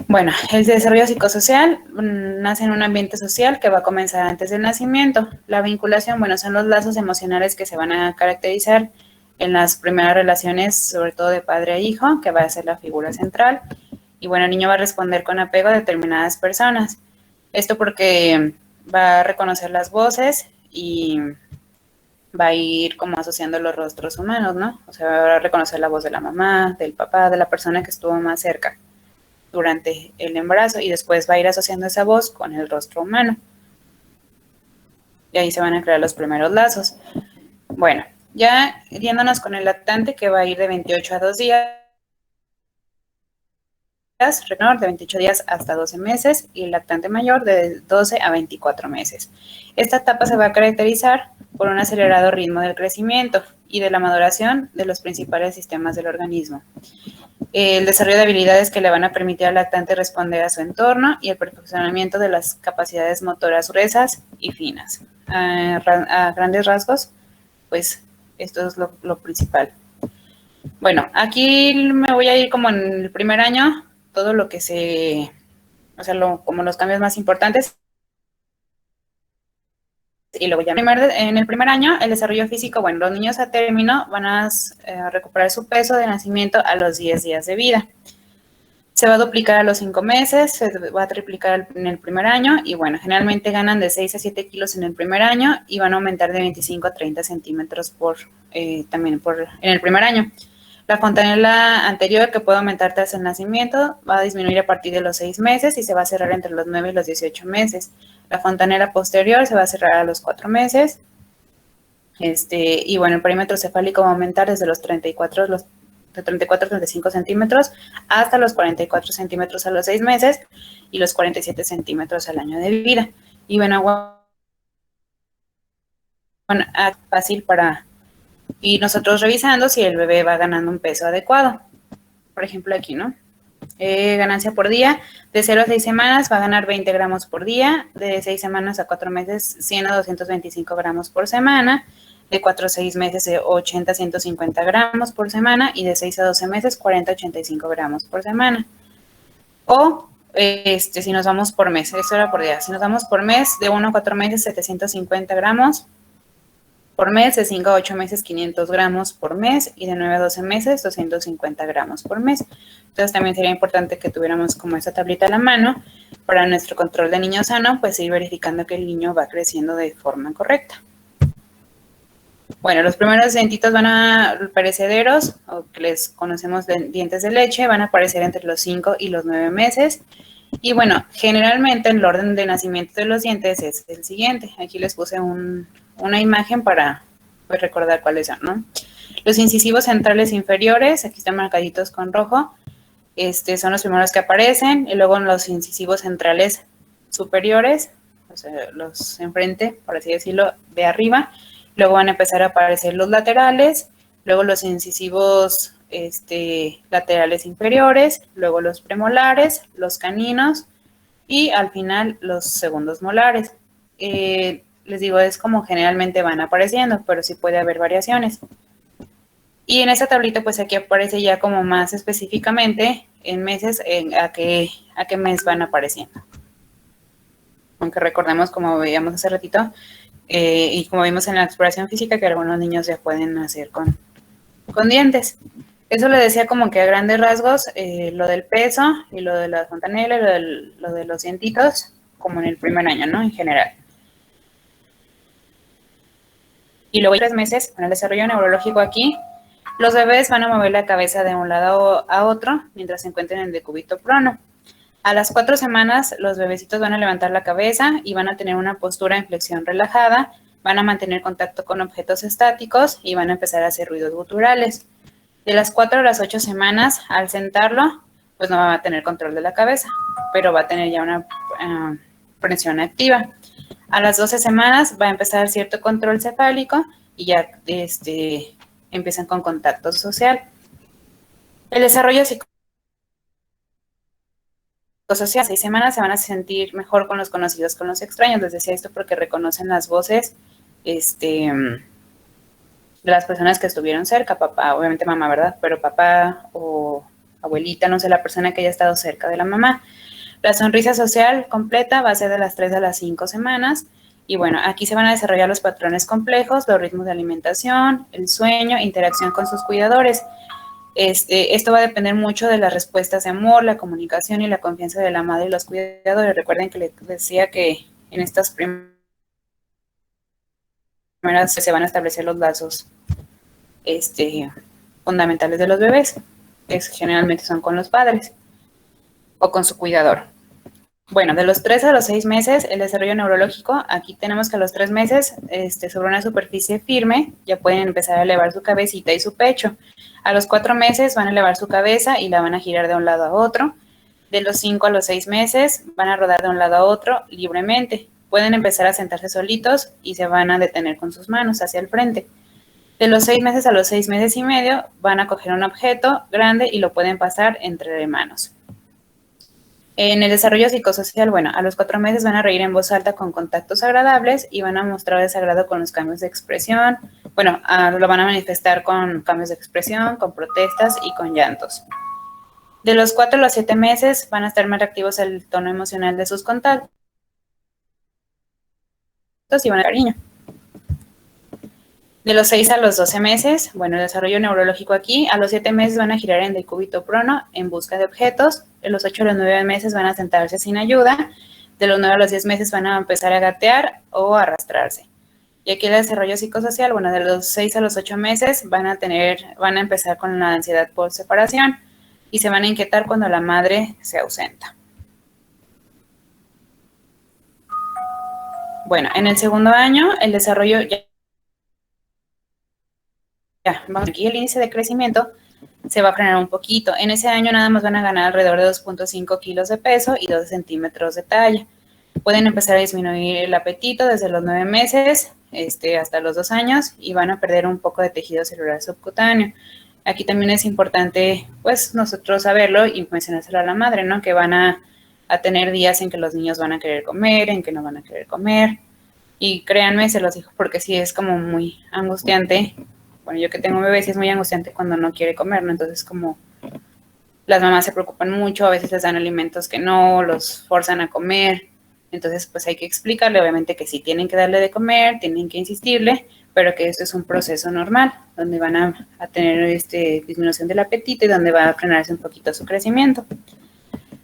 Bueno, el desarrollo psicosocial nace en un ambiente social que va a comenzar antes del nacimiento. La vinculación, bueno, son los lazos emocionales que se van a caracterizar en las primeras relaciones, sobre todo de padre a hijo, que va a ser la figura central. Y bueno, el niño va a responder con apego a determinadas personas. Esto porque va a reconocer las voces y va a ir como asociando los rostros humanos, ¿no? O sea, va a reconocer la voz de la mamá, del papá, de la persona que estuvo más cerca durante el embarazo y después va a ir asociando esa voz con el rostro humano. Y ahí se van a crear los primeros lazos. Bueno, ya yéndonos con el lactante que va a ir de 28 a 2 días, menor de 28 días hasta 12 meses y el lactante mayor de 12 a 24 meses. Esta etapa se va a caracterizar por un acelerado ritmo del crecimiento y de la maduración de los principales sistemas del organismo. El desarrollo de habilidades que le van a permitir al lactante responder a su entorno y el perfeccionamiento de las capacidades motoras gruesas y finas. A grandes rasgos, pues esto es lo principal. Bueno, aquí me voy a ir como en el primer año, todo lo que como los cambios más importantes. Y luego ya en el primer año, el desarrollo físico, bueno, los niños a término van a recuperar su peso de nacimiento a los 10 días de vida. Se va a duplicar a los 5 meses, se va a triplicar en el primer año y bueno, generalmente ganan de 6 a 7 kilos en el primer año y van a aumentar de 25 a 30 centímetros en el primer año. La fontanela anterior, que puede aumentar tras el nacimiento, va a disminuir a partir de los 6 meses y se va a cerrar entre los 9 y los 18 meses. La fontanela posterior se va a cerrar a los 4 meses. Y bueno, el perímetro cefálico va a aumentar desde los 34 a 35 centímetros hasta los 44 centímetros a los 6 meses y los 47 centímetros al año de vida. Y bueno, fácil para ir nosotros revisando si el bebé va ganando un peso adecuado. Por ejemplo, aquí, ¿no? Ganancia por día, de 0 a 6 semanas va a ganar 20 gramos por día, de 6 semanas a 4 meses 100 a 225 gramos por semana, de 4 a 6 meses de 80 a 150 gramos por semana y de 6 a 12 meses 40 a 85 gramos por semana. O si nos vamos por mes, eso era por día, si nos vamos por mes, de 1 a 4 meses 750 gramos por mes, de 5 a 8 meses 500 gramos por mes y de 9 a 12 meses 250 gramos por mes. Entonces también sería importante que tuviéramos como esta tablita a la mano para nuestro control de niño sano, pues ir verificando que el niño va creciendo de forma correcta. Bueno, los primeros dientitos perecederos, o que les conocemos de dientes de leche, van a aparecer entre los 5 y los 9 meses. Y bueno, generalmente el orden de nacimiento de los dientes es el siguiente. Aquí les puse una imagen para pues, recordar cuáles son, ¿no? Los incisivos centrales inferiores, aquí están marcaditos con rojo, son los primeros que aparecen, y luego los incisivos centrales superiores, o sea, los enfrente, por así decirlo, de arriba, luego van a empezar a aparecer los laterales, luego los incisivos laterales inferiores, luego los premolares, los caninos, y al final los segundos molares. Les digo, es como generalmente van apareciendo, pero sí puede haber variaciones. Y en esta tablita, pues aquí aparece ya como más específicamente en meses, a qué mes van apareciendo. Aunque recordemos, como veíamos hace ratito, y como vimos en la exploración física, que algunos niños ya pueden nacer con dientes. Eso le decía como que a grandes rasgos, lo del peso y lo de la fontanela y lo de los dientitos, como en el primer año, ¿no? En general. Y luego 3 meses, con el desarrollo neurológico aquí, los bebés van a mover la cabeza de un lado a otro mientras se encuentren en decúbito prono. A las 4 semanas, los bebecitos van a levantar la cabeza y van a tener una postura en flexión relajada, van a mantener contacto con objetos estáticos y van a empezar a hacer ruidos guturales. De las 4 a las 8 semanas, al sentarlo, pues no va a tener control de la cabeza, pero va a tener ya una presión activa. A las 12 semanas va a empezar cierto control cefálico y ya empiezan con contacto social. El desarrollo psicosocial, 6 semanas se van a sentir mejor con los conocidos, con los extraños. Les decía esto porque reconocen las voces de las personas que estuvieron cerca, papá, obviamente mamá, ¿verdad? Pero papá o abuelita, no sé, la persona que haya estado cerca de la mamá. La sonrisa social completa va a ser de las 3 a las 5 semanas. Y bueno, aquí se van a desarrollar los patrones complejos, los ritmos de alimentación, el sueño, interacción con sus cuidadores. Esto va a depender mucho de las respuestas de amor, la comunicación y la confianza de la madre y los cuidadores. Recuerden que les decía que en estas primeras se van a establecer los lazos fundamentales de los bebés, que generalmente son con los padres o con su cuidador. Bueno, de los 3 a los 6 meses, el desarrollo neurológico, aquí tenemos que a los 3 meses, sobre una superficie firme, ya pueden empezar a elevar su cabecita y su pecho. A los 4 meses van a elevar su cabeza y la van a girar de un lado a otro. De los 5 a los 6 meses van a rodar de un lado a otro libremente. Pueden empezar a sentarse solitos y se van a detener con sus manos hacia el frente. De los 6 meses a los 6 meses y medio van a coger un objeto grande y lo pueden pasar entre manos. En el desarrollo psicosocial, bueno, a los 4 meses van a reír en voz alta con contactos agradables y van a mostrar desagrado con los cambios de expresión. Bueno, lo van a manifestar con cambios de expresión, con protestas y con llantos. De los 4 a los 7 meses van a estar más reactivos el tono emocional de sus contactos y van a cariño. De los 6 a los 12 meses, bueno, el desarrollo neurológico aquí, a los 7 meses van a girar en decúbito prono en busca de objetos, de los 8 a los 9 meses van a sentarse sin ayuda, de los 9 a los 10 meses van a empezar a gatear o a arrastrarse. Y aquí el desarrollo psicosocial, bueno, de los 6 a los 8 meses van a empezar con la ansiedad por separación y se van a inquietar cuando la madre se ausenta. Bueno, en el segundo año el desarrollo vamos aquí, el índice de crecimiento se va a frenar un poquito. En ese año nada más van a ganar alrededor de 2.5 kilos de peso y 12 centímetros de talla. Pueden empezar a disminuir el apetito desde los 9 meses hasta los 2 años y van a perder un poco de tejido celular subcutáneo. Aquí también es importante, pues, nosotros saberlo y mencionárselo a la madre, ¿no? Que van a tener días en que los niños van a querer comer, en que no van a querer comer. Y créanme, se los digo porque sí es como muy angustiante. Bueno, yo que tengo un bebé, sí es muy angustiante cuando no quiere comer, ¿no? Entonces, como las mamás se preocupan mucho, a veces les dan alimentos que no, los forzan a comer. Entonces, pues hay que explicarle, obviamente, que sí tienen que darle de comer, tienen que insistirle, pero que esto es un proceso normal, donde van a tener disminución del apetito y donde va a frenarse un poquito su crecimiento.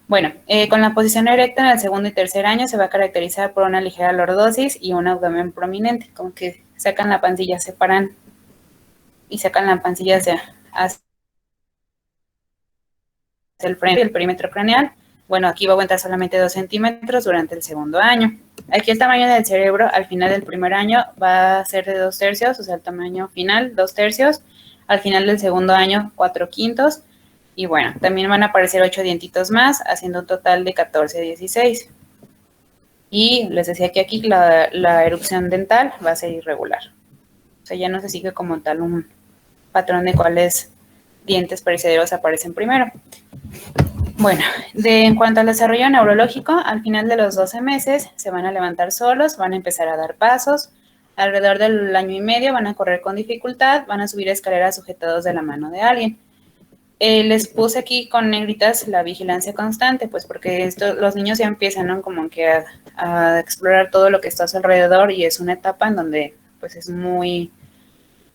Bueno, con la posición erecta en el segundo y tercer año se va a caracterizar por una ligera lordosis y un abdomen prominente, como que sacan la pancilla, separan y sacan la pancilla hacia el frente, el perímetro craneal. Bueno, aquí va a aumentar solamente 2 centímetros durante el segundo año. Aquí el tamaño del cerebro al final del primer año va a ser de 2/3, o sea, el tamaño final 2/3. Al final del segundo año, 4/5. Y bueno, también van a aparecer 8 dientitos más, haciendo un total de 14, 16. Y les decía que aquí la erupción dental va a ser irregular. O sea, ya no se sigue como tal un patrón de cuáles dientes perecederos aparecen primero. Bueno, en cuanto al desarrollo neurológico, al final de los 12 meses se van a levantar solos, van a empezar a dar pasos. Alrededor del año y medio van a correr con dificultad, van a subir escaleras sujetados de la mano de alguien. Les puse aquí con negritas la vigilancia constante, pues porque los niños ya empiezan, ¿no? Como que a explorar todo lo que está a su alrededor y es una etapa en donde pues es muy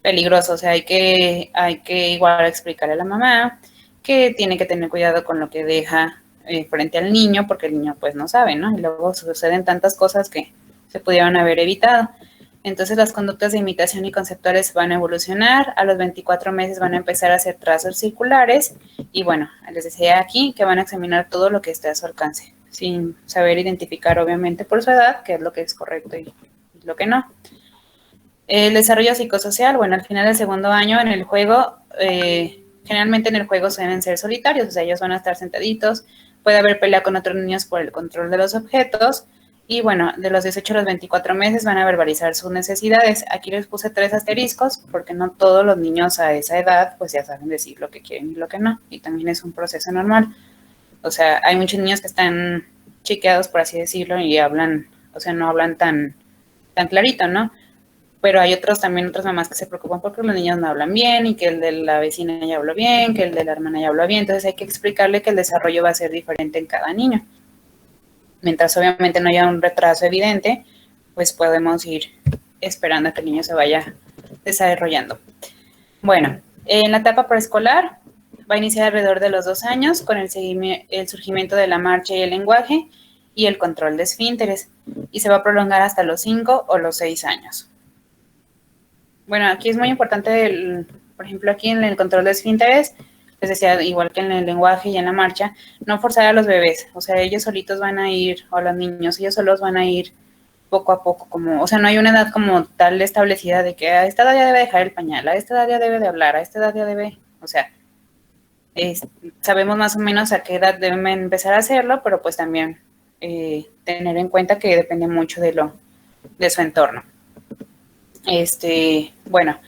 peligroso. O sea, hay que igual explicarle a la mamá que tiene que tener cuidado con lo que deja frente al niño, porque el niño pues no sabe, ¿no? Y luego suceden tantas cosas que se pudieron haber evitado. Entonces las conductas de imitación y conceptuales van a evolucionar. A los 24 meses van a empezar a hacer trazos circulares y bueno, les decía aquí que van a examinar todo lo que esté a su alcance, sin saber identificar obviamente por su edad qué es lo que es correcto y lo que no. El desarrollo psicosocial, bueno, al final del segundo año en el juego, generalmente en el juego suelen ser solitarios, o sea, ellos van a estar sentaditos, puede haber pelea con otros niños por el control de los objetos, y bueno, de los 18 a los 24 meses van a verbalizar sus necesidades. Aquí les puse 3 asteriscos, porque no todos los niños a esa edad, pues ya saben decir lo que quieren y lo que no, y también es un proceso normal. O sea, hay muchos niños que están chiqueados, por así decirlo, y hablan, o sea, no hablan tan clarito, ¿no? Pero hay otras mamás que se preocupan porque los niños no hablan bien y que el de la vecina ya habló bien, que el de la hermana ya habló bien. Entonces hay que explicarle que el desarrollo va a ser diferente en cada niño. Mientras obviamente no haya un retraso evidente, pues podemos ir esperando a que el niño se vaya desarrollando. Bueno, en la etapa preescolar va a iniciar alrededor de los 2 años con el surgimiento de la marcha y el lenguaje y el control de esfínteres y se va a prolongar hasta los 5 o los 6 años. Bueno, aquí es muy importante, por ejemplo, aquí en el control de esfínteres, les decía, igual que en el lenguaje y en la marcha, no forzar a los bebés, o sea, ellos solitos van a ir, o los niños, ellos solos van a ir poco a poco, como, o sea, no hay una edad como tal establecida de que a esta edad ya debe dejar el pañal, a esta edad ya debe de hablar, a esta edad ya debe, o sea, sabemos más o menos a qué edad deben empezar a hacerlo, pero pues también tener en cuenta que depende mucho de su entorno. Bueno,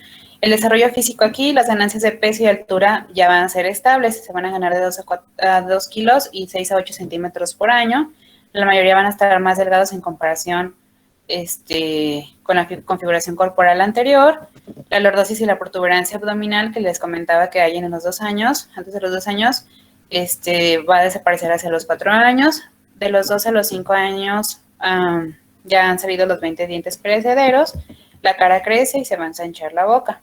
el desarrollo físico aquí, las ganancias de peso y altura ya van a ser estables, se van a ganar de 2 kilos y 6 a 8 centímetros por año. La mayoría van a estar más delgados en comparación con la configuración corporal anterior. La lordosis y la protuberancia abdominal que les comentaba que hay en los 2 años, antes de los 2 años, va a desaparecer hacia los 4 años. De los 2 a los 5 años ya han salido los 20 dientes perecederos. La cara crece y se va a ensanchar la boca.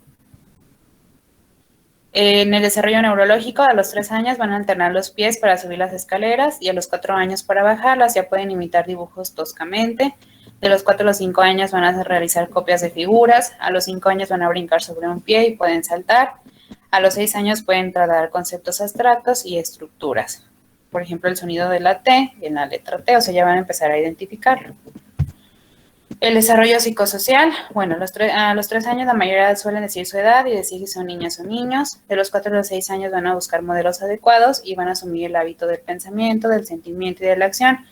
En el desarrollo neurológico, a los 3 años van a alternar los pies para subir las escaleras y a los 4 años para bajarlas. Ya pueden imitar dibujos toscamente. De los 4 a los 5 años van a realizar copias de figuras. A los 5 años van a brincar sobre un pie y pueden saltar. A los 6 años pueden trasladar conceptos abstractos y estructuras. Por ejemplo, el sonido de la T en la letra T, o sea, ya van a empezar a identificarlo. El desarrollo psicosocial, bueno, a los 3 años la mayoría suelen decir su edad y decir si son niñas o niños. De los 4 a los 6 años van a buscar modelos adecuados y van a asumir el hábito del pensamiento, del sentimiento y de la acción,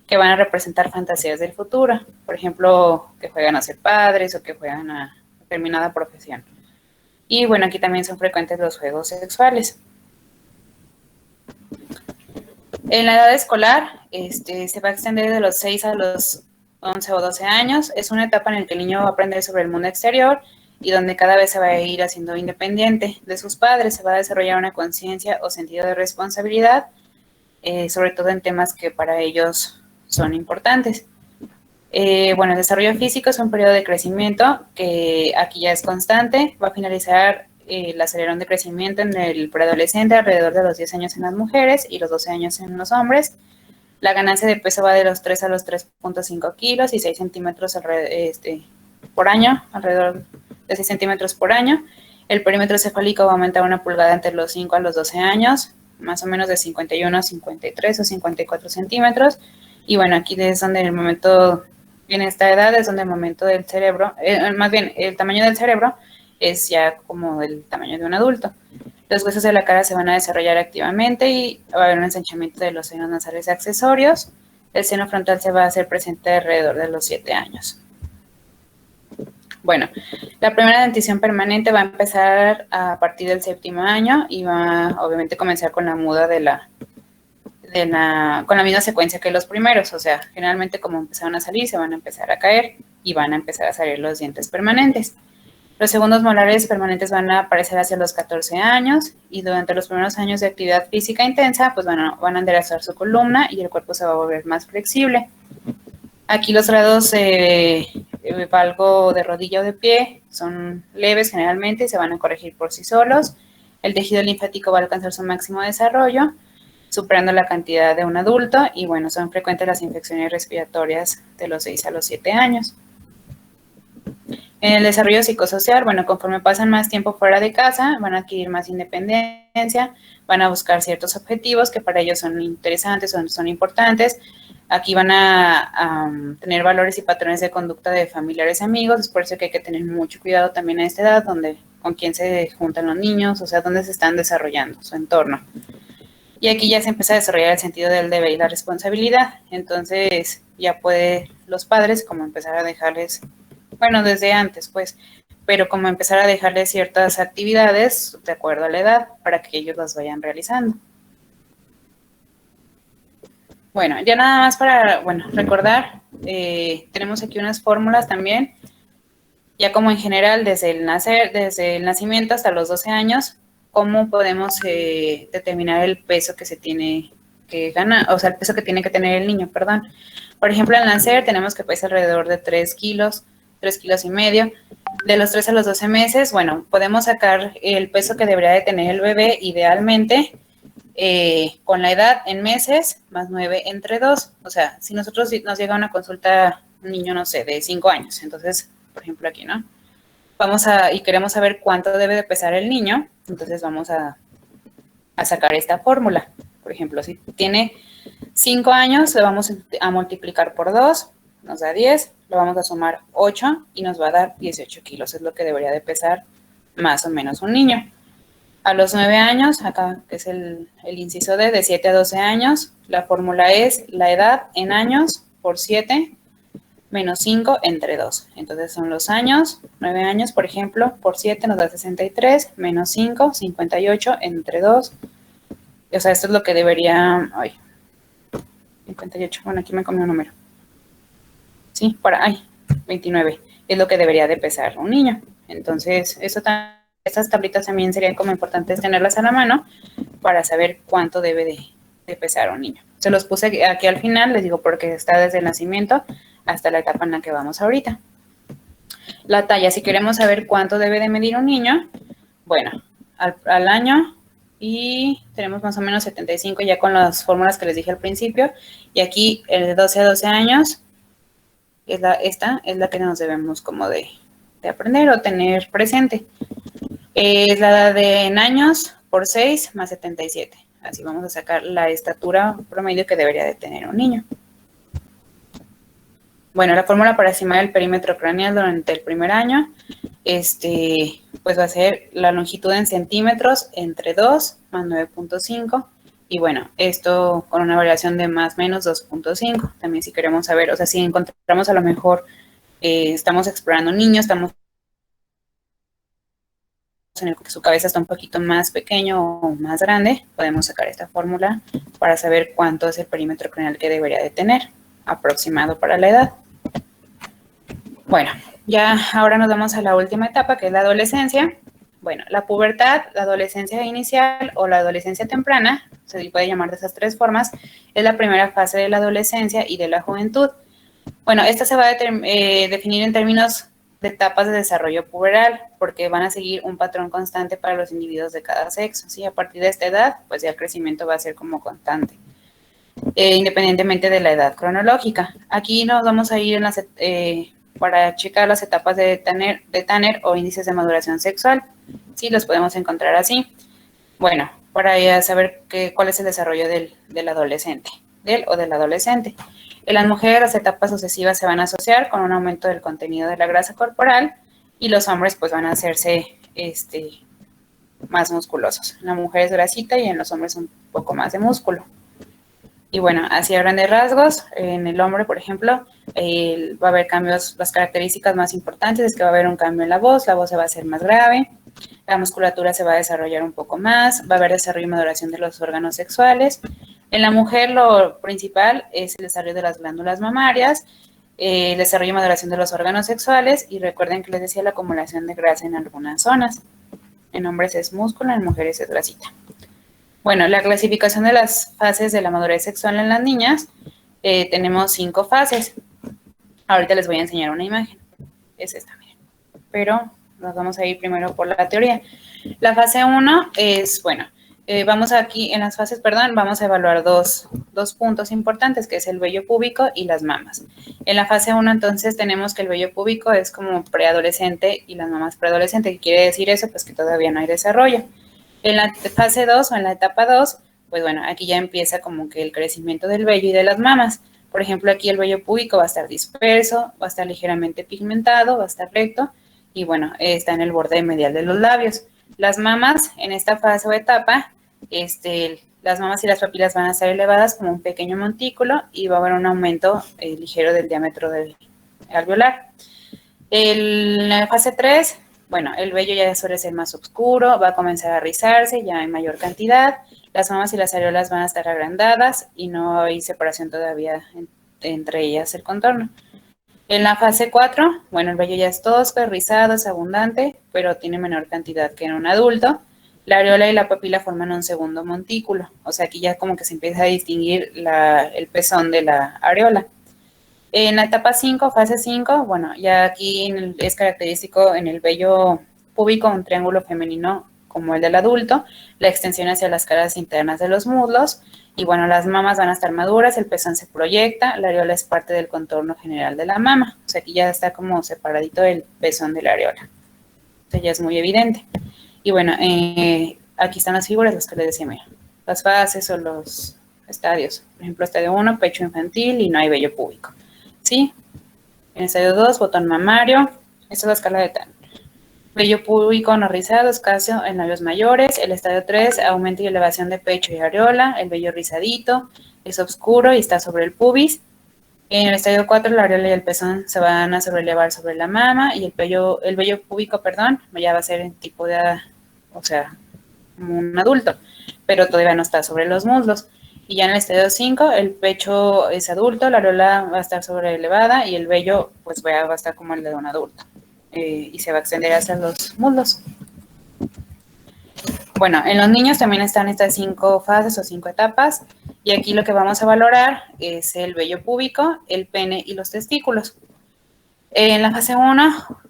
que van a representar fantasías del futuro. Por ejemplo, que juegan a ser padres o que juegan a determinada profesión. Y bueno, aquí también son frecuentes los juegos sexuales. En la edad escolar, se va a extender de los 6 a los 11 o 12 años. Es una etapa en la que el niño va a aprender sobre el mundo exterior y donde cada vez se va a ir haciendo independiente de sus padres. Se va a desarrollar una conciencia o sentido de responsabilidad, sobre todo en temas que para ellos son importantes. Bueno, el desarrollo físico es un periodo de crecimiento que aquí ya es constante. Va a finalizar el acelerón de crecimiento en el preadolescente alrededor de los 10 años en las mujeres y los 12 años en los hombres. La ganancia de peso va de los 3 a los 3.5 kilos y 6 centímetros por año, alrededor de 6 centímetros por año. El perímetro cefálico va a aumentar 1 pulgada entre los 5 a los 12 años, más o menos de 51 a 53 o 54 centímetros. Y bueno, aquí es donde el momento, en esta edad es donde el momento del cerebro, más bien el tamaño del cerebro es ya como el tamaño de un adulto. Los huesos de la cara se van a desarrollar activamente y va a haber un ensanchamiento de los senos nasales accesorios. El seno frontal se va a hacer presente alrededor de los 7 años. Bueno, la primera dentición permanente va a empezar a partir del 7º año y va a obviamente comenzar con la muda con la misma secuencia que los primeros. O sea, generalmente como empezaron a salir, se van a empezar a caer y van a empezar a salir los dientes permanentes. Los segundos molares permanentes van a aparecer hacia los 14 años y durante los primeros años de actividad física intensa, pues van a enderezar su columna y el cuerpo se va a volver más flexible. Aquí los grados valgo de rodilla o de pie son leves generalmente y se van a corregir por sí solos. El tejido linfático va a alcanzar su máximo desarrollo, superando la cantidad de un adulto y bueno, son frecuentes las infecciones respiratorias de los 6 a los 7 años. En el desarrollo psicosocial, bueno, conforme pasan más tiempo fuera de casa, van a adquirir más independencia, van a buscar ciertos objetivos que para ellos son interesantes o son importantes. Aquí van a tener valores y patrones de conducta de familiares y amigos, es por eso que hay que tener mucho cuidado también a esta edad, con quién se juntan los niños, o sea, dónde se están desarrollando su entorno. Y aquí ya se empieza a desarrollar el sentido del deber y la responsabilidad. Entonces, ya puede los padres como empezar a dejarles, bueno, desde antes, pues, pero como empezar a dejarles ciertas actividades de acuerdo a la edad para que ellos las vayan realizando. Bueno, ya nada más para, recordar, tenemos aquí unas fórmulas también, ya como en general desde el nacimiento hasta los 12 años, cómo podemos determinar el peso que se tiene que ganar, o sea, el peso que tiene que tener el niño, perdón. Por ejemplo, al nacer tenemos que pesar alrededor de 3 kilos, 3 kilos y medio. De los 3 a los 12 meses, bueno, podemos sacar el peso que debería de tener el bebé idealmente con la edad en meses más 9 entre 2. O sea, si nos llega una consulta un niño, no sé, de 5 años, entonces, por ejemplo aquí, ¿no? Y queremos saber cuánto debe de pesar el niño, entonces vamos a sacar esta fórmula. Por ejemplo, si tiene 5 años, le vamos a multiplicar por 2, nos da 10, lo vamos a sumar 8 y nos va a dar 18 kilos, es lo que debería de pesar más o menos un niño. A los 9 años, acá es el inciso D, de 7 a 12 años, la fórmula es la edad en años por 7 menos 5 entre 2. Entonces son los años, 9 años, por ejemplo, por 7 nos da 63, menos 5, 58 entre 2. O sea, esto es lo que debería, 58, bueno, aquí me comí un número. Sí, 29, es lo que debería de pesar un niño. Entonces, estas tablitas también serían como importantes tenerlas a la mano para saber cuánto debe de pesar un niño. Se los puse aquí al final, les digo, porque está desde el nacimiento hasta la etapa en la que vamos ahorita. La talla, si queremos saber cuánto debe de medir un niño, bueno, al año, y tenemos más o menos 75 ya con las fórmulas que les dije al principio, y aquí de 12 a 12 años, esta es la que nos debemos como de aprender o tener presente. Es la edad en años por 6 más 77. Así vamos a sacar la estatura promedio que debería de tener un niño. Bueno, la fórmula para estimar el perímetro craneal durante el primer año, pues va a ser la longitud en centímetros entre 2 más 9.5. Y bueno, esto con una variación de más o menos 2.5. También si queremos saber, o sea, si encontramos a lo mejor, estamos explorando un niño, estamos en el que su cabeza está un poquito más pequeño o más grande, podemos sacar esta fórmula para saber cuánto es el perímetro craneal que debería de tener, aproximado para la edad. Bueno, ya ahora nos vamos a la última etapa, que es la adolescencia. Bueno, la pubertad, la adolescencia inicial o la adolescencia temprana, se puede llamar de esas tres formas, es la primera fase de la adolescencia y de la juventud. Bueno, esta se va a definir en términos de etapas de desarrollo puberal, porque van a seguir un patrón constante para los individuos de cada sexo, ¿sí? A partir de esta edad, pues ya el crecimiento va a ser como constante, independientemente de la edad cronológica. Aquí nos vamos a ir en para checar las etapas de Tanner o índices de maduración sexual, ¿sí? Los podemos encontrar así. Bueno, para ya saber cuál es el desarrollo del adolescente, del o del adolescente. En las mujeres, las etapas sucesivas se van a asociar con un aumento del contenido de la grasa corporal y los hombres pues van a hacerse más musculosos. En la mujer es grasita y en los hombres un poco más de músculo. Y bueno, así a grandes rasgos, en el hombre, por ejemplo, va a haber cambios, las características más importantes es que va a haber un cambio en la voz se va a hacer más grave, la musculatura se va a desarrollar un poco más, va a haber desarrollo y maduración de los órganos sexuales. En la mujer lo principal es el desarrollo de las glándulas mamarias, el desarrollo y maduración de los órganos sexuales, y recuerden que les decía la acumulación de grasa en algunas zonas. En hombres es músculo, en mujeres es grasita. Bueno, la clasificación de las fases de la madurez sexual en las niñas, tenemos 5 fases. Ahorita les voy a enseñar una imagen. Es esta, miren. Pero nos vamos a ir primero por la teoría. La fase 1 es, bueno, vamos aquí en las fases, vamos a evaluar dos puntos importantes, que es el vello púbico y las mamas. En la fase 1, entonces, tenemos que el vello púbico es como preadolescente y las mamas preadolescente. ¿Qué quiere decir eso? Pues que todavía no hay desarrollo. En la fase 2 o en la etapa 2, pues bueno, aquí ya empieza como que el crecimiento del vello y de las mamas. Por ejemplo, aquí el vello púbico va a estar disperso, va a estar ligeramente pigmentado, va a estar recto y bueno, está en el borde medial de los labios. Las mamas en esta fase o etapa, las mamas y las papilas van a estar elevadas como un pequeño montículo y va a haber un aumento ligero del diámetro del alveolar. En la fase 3, bueno, el vello ya suele ser más oscuro, va a comenzar a rizarse ya en mayor cantidad, las mamas y las areolas van a estar agrandadas y no hay separación todavía entre ellas el contorno. En la fase 4, bueno, el vello ya es tosco, rizado, es abundante, pero tiene menor cantidad que en un adulto. La areola y la papila forman un segundo montículo, o sea, aquí ya como que se empieza a distinguir el pezón de la areola. En la etapa 5, fase 5, bueno, ya aquí es característico en el vello púbico un triángulo femenino como el del adulto, la extensión hacia las caras internas de los muslos, y bueno, las mamas van a estar maduras, el pezón se proyecta, la areola es parte del contorno general de la mama, o sea, aquí ya está como separadito el pezón de la areola, esto ya es muy evidente. Y bueno, aquí están las figuras, las que les decía, mira, las fases o los estadios, por ejemplo, estadio 1, pecho infantil y no hay vello púbico. ¿Sí? En el estadio 2, botón mamario. Esta es la escala de Tanner. Vello púbico no rizado, escaso en labios mayores. El estadio 3, aumento y elevación de pecho y areola. El vello rizadito, es oscuro y está sobre el pubis. En el estadio 4, la areola y el pezón se van a sobrelevar sobre la mama. Y el vello púbico, ya va a ser en tipo de, o sea, como un adulto, pero todavía no está sobre los muslos. Y ya en el estadio 5, el pecho es adulto, la areola va a estar sobrelevada y el vello pues va a estar como el de un adulto. Y se va a extender hacia los muslos. Bueno, en los niños también están estas 5 fases o 5 etapas. Y aquí lo que vamos a valorar es el vello púbico, el pene y los testículos. En la fase 1,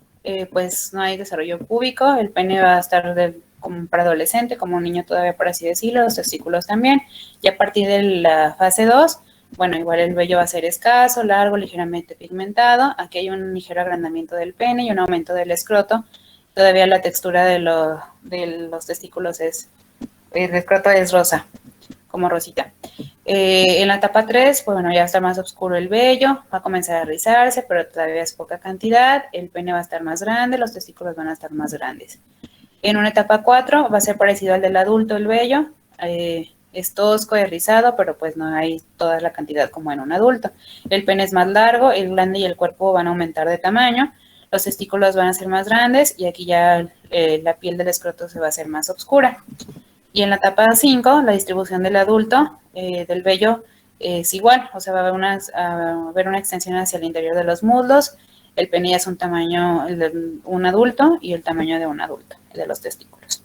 pues no hay desarrollo púbico, el pene va a estar como para adolescente, como un niño todavía, por así decirlo, los testículos también. Y a partir de la fase 2, Bueno, igual el vello va a ser escaso, largo, ligeramente pigmentado. Aquí hay un ligero agrandamiento del pene y un aumento del escroto. Todavía la textura de los testículos el escroto es rosa, como rosita. En la etapa 3, pues bueno, ya está más oscuro el vello, va a comenzar a rizarse, pero todavía es poca cantidad. El pene va a estar más grande, los testículos van a estar más grandes. En una etapa 4 va a ser parecido al del adulto el vello. Es tosco, es rizado, pero pues no hay toda la cantidad como en un adulto. El pene es más largo, el glande y el cuerpo van a aumentar de tamaño, los testículos van a ser más grandes y aquí ya la piel del escroto se va a hacer más oscura. Y en la etapa 5, la distribución del adulto, del vello, es igual, o sea, va a haber una extensión hacia el interior de los muslos, el pene ya es un tamaño, un adulto y el tamaño de un adulto, el de los testículos.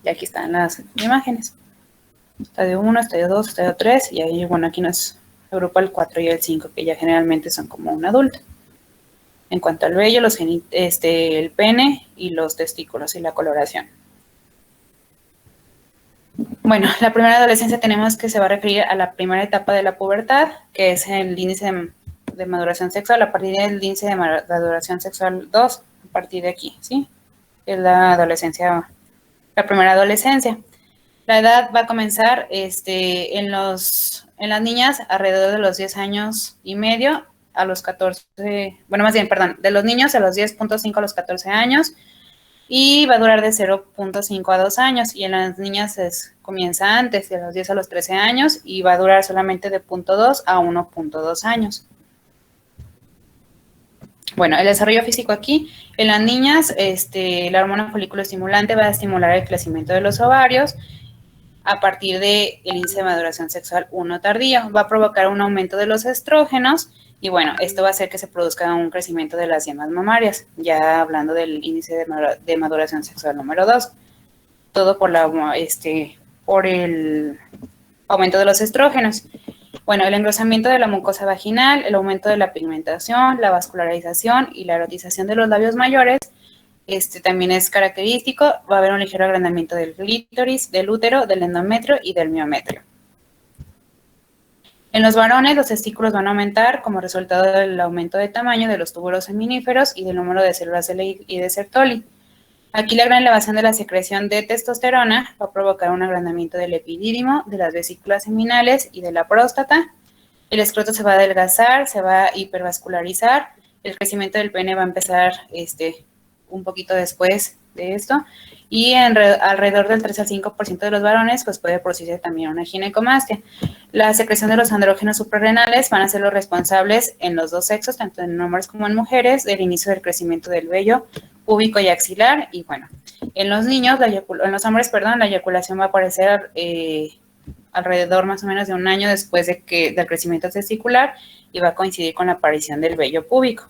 Y aquí están las imágenes. Estadio 1, estadio 2, estadio 3, y ahí, bueno, aquí nos agrupa el 4 y el 5, que ya generalmente son como un adulto. En cuanto al vello, el pene y los testículos y la coloración. Bueno, la primera adolescencia tenemos que se va a referir a la primera etapa de la pubertad, que es el índice de maduración sexual, a partir del índice de maduración sexual 2, a partir de aquí, ¿sí? Es la adolescencia, la primera adolescencia. La edad va a comenzar en las niñas alrededor de los 10 años y medio a los 14, bueno, más bien, perdón, de los niños a los 10.5 a los 14 años, y va a durar de 0.5 a 2 años, y en las niñas comienza antes, de los 10 a los 13 años, y va a durar solamente de 0.2 a 1.2 años. Bueno, el desarrollo físico aquí, en las niñas, la hormona folículo estimulante va a estimular el crecimiento de los ovarios a partir del índice de maduración sexual 1 tardío, va a provocar un aumento de los estrógenos, y bueno, esto va a hacer que se produzca un crecimiento de las yemas mamarias, ya hablando del índice de maduración sexual número 2. Todo por el aumento de los estrógenos. Bueno, el engrosamiento de la mucosa vaginal, el aumento de la pigmentación, la vascularización y la erotización de los labios mayores, también es característico. Va a haber un ligero agrandamiento del clítoris, del útero, del endometrio y del miometrio. En los varones, los testículos van a aumentar como resultado del aumento de tamaño de los túbulos seminíferos y del número de células y de Sertoli. Aquí la gran elevación de la secreción de testosterona va a provocar un agrandamiento del epidídimo, de las vesículas seminales y de la próstata. El escroto se va a adelgazar, se va a hipervascularizar. El crecimiento del pene va a empezar un poquito después de esto. Y alrededor del 3 al 5% de los varones pues puede producirse también una ginecomastia. La secreción de los andrógenos suprarrenales van a ser los responsables en los dos sexos, tanto en hombres como en mujeres, del inicio del crecimiento del vello púbico y axilar. Y bueno, en los niños, en los hombres, la eyaculación va a aparecer alrededor más o menos de un año después del crecimiento testicular, y va a coincidir con la aparición del vello púbico.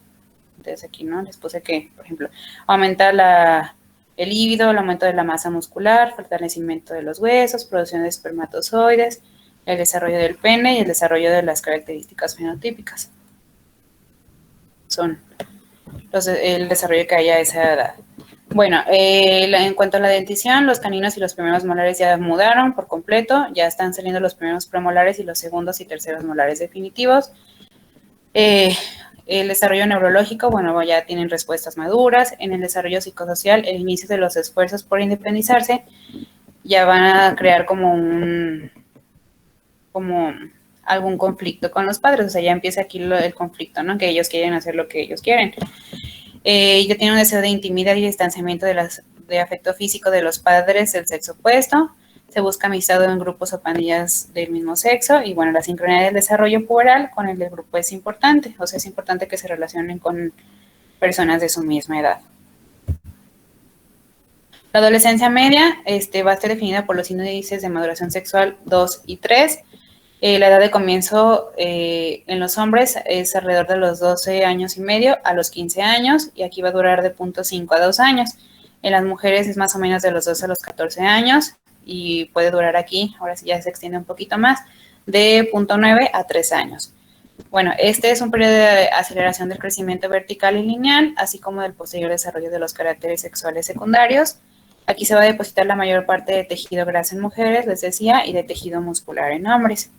Entonces aquí, ¿no? Les puse que, por ejemplo, aumenta el líbido, el aumento de la masa muscular, fortalecimiento de los huesos, producción de espermatozoides, el desarrollo del pene y el desarrollo de las características fenotípicas. Son el desarrollo que haya a esa edad. Bueno, en cuanto a la dentición, los caninos y los primeros molares ya mudaron por completo, ya están saliendo los primeros premolares y los segundos y terceros molares definitivos. El desarrollo neurológico, bueno, ya tienen respuestas maduras. En el desarrollo psicosocial, el inicio de los esfuerzos por independizarse ya van a crear como algún conflicto con los padres, o sea, ya empieza aquí el conflicto, ¿no? Que ellos quieren hacer lo que ellos quieren. Ya tienen un deseo de intimidad y distanciamiento de afecto físico de los padres del sexo opuesto. Se busca amistad en grupos o pandillas del mismo sexo, y bueno, la sincronía del desarrollo puberal con el del grupo es importante, o sea, es importante que se relacionen con personas de su misma edad. La adolescencia media va a estar definida por los índices de maduración sexual 2 y 3. La edad de comienzo en los hombres es alrededor de los 12 años y medio a los 15 años, y aquí va a durar de 0.5 a 2 años. En las mujeres es más o menos de los 12 a los 14 años, y puede durar aquí, ahora sí ya se extiende un poquito más, de 0.9 a 3 años. Bueno, este es un periodo de aceleración del crecimiento vertical y lineal, así como del posterior desarrollo de los caracteres sexuales secundarios. Aquí se va a depositar la mayor parte de tejido graso en mujeres, les decía, y de tejido muscular en hombres.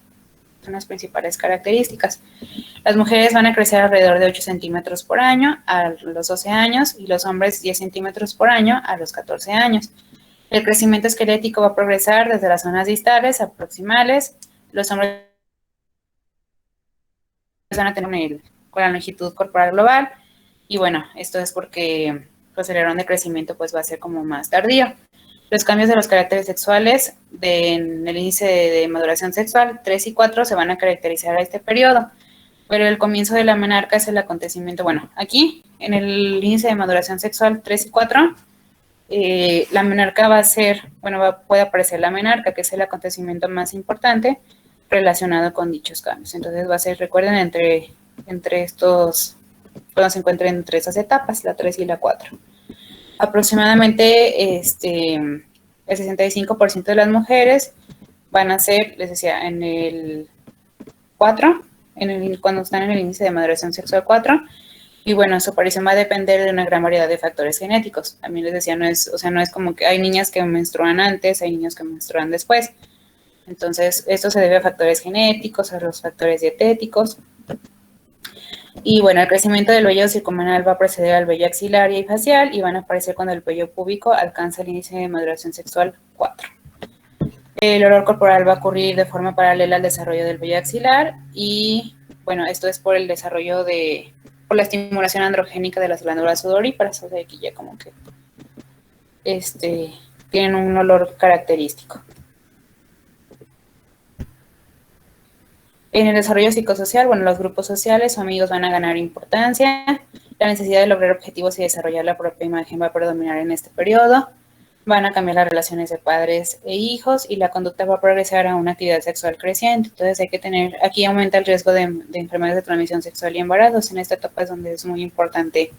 Son las principales características. Las mujeres van a crecer alrededor de 8 centímetros por año a los 12 años y los hombres 10 centímetros por año a los 14 años. El crecimiento esquelético va a progresar desde las zonas distales a proximales. Los hombres van a tener con la longitud corporal global. Y bueno, esto es porque pues, el patrón de crecimiento pues, va a ser como más tardío. Los cambios de los caracteres sexuales en el índice de maduración sexual 3 y 4 se van a caracterizar a este periodo. Pero el comienzo de la menarca es el acontecimiento. Bueno, aquí en el índice de maduración sexual 3 y 4, la menarca va a ser, bueno, puede aparecer la menarca, que es el acontecimiento más importante relacionado con dichos cambios. Entonces va a ser, recuerden, entre estos, cuando se encuentren entre esas etapas, la 3 y la 4. Aproximadamente el 65% de las mujeres van a ser, les decía, en el 4, cuando están en el índice de maduración sexual 4, y bueno, su aparición va a depender de una gran variedad de factores genéticos. También les decía, no es como que hay niñas que menstruan antes, hay niños que menstruan después. Entonces, esto se debe a factores genéticos, a los factores dietéticos. Y bueno, el crecimiento del vello circunmanual va a preceder al vello axilar y facial y van a aparecer cuando el vello púbico alcanza el índice de maduración sexual 4. El olor corporal va a ocurrir de forma paralela al desarrollo del vello axilar y bueno, esto es por el desarrollo por la estimulación androgénica de las glándulas sudoríparas, o sea, aquí ya como que tienen un olor característico. En el desarrollo psicosocial, bueno, los grupos sociales o amigos van a ganar importancia. La necesidad de lograr objetivos y desarrollar la propia imagen va a predominar en este periodo. Van a cambiar las relaciones de padres e hijos y la conducta va a progresar a una actividad sexual creciente. Entonces hay que tener, aquí aumenta el riesgo de enfermedades de transmisión sexual y embarazos. En esta etapa es donde es muy importante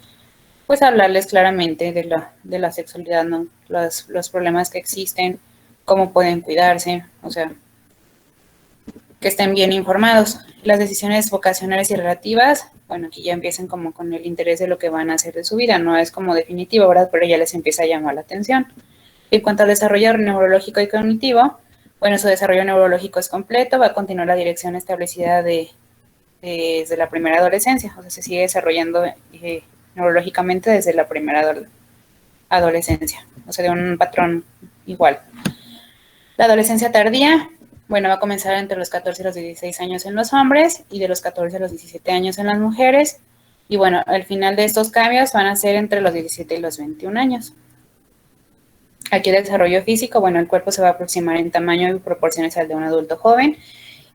pues hablarles claramente de la sexualidad, ¿no? Los problemas que existen, cómo pueden cuidarse, o sea, que estén bien informados. Las decisiones vocacionales y relativas, bueno, aquí ya empiezan como con el interés de lo que van a hacer de su vida, no es como definitivo, ¿verdad? Pero ya les empieza a llamar la atención. En cuanto al desarrollo neurológico y cognitivo, bueno, su desarrollo neurológico es completo, va a continuar la dirección establecida desde la primera adolescencia, o sea, se sigue desarrollando neurológicamente desde la primera adolescencia, o sea, de un patrón igual. La adolescencia tardía, bueno, va a comenzar entre los 14 y los 16 años en los hombres y de los 14 a los 17 años en las mujeres. Y bueno, al final de estos cambios van a ser entre los 17 y los 21 años. Aquí el desarrollo físico, bueno, el cuerpo se va a aproximar en tamaño y proporciones al de un adulto joven.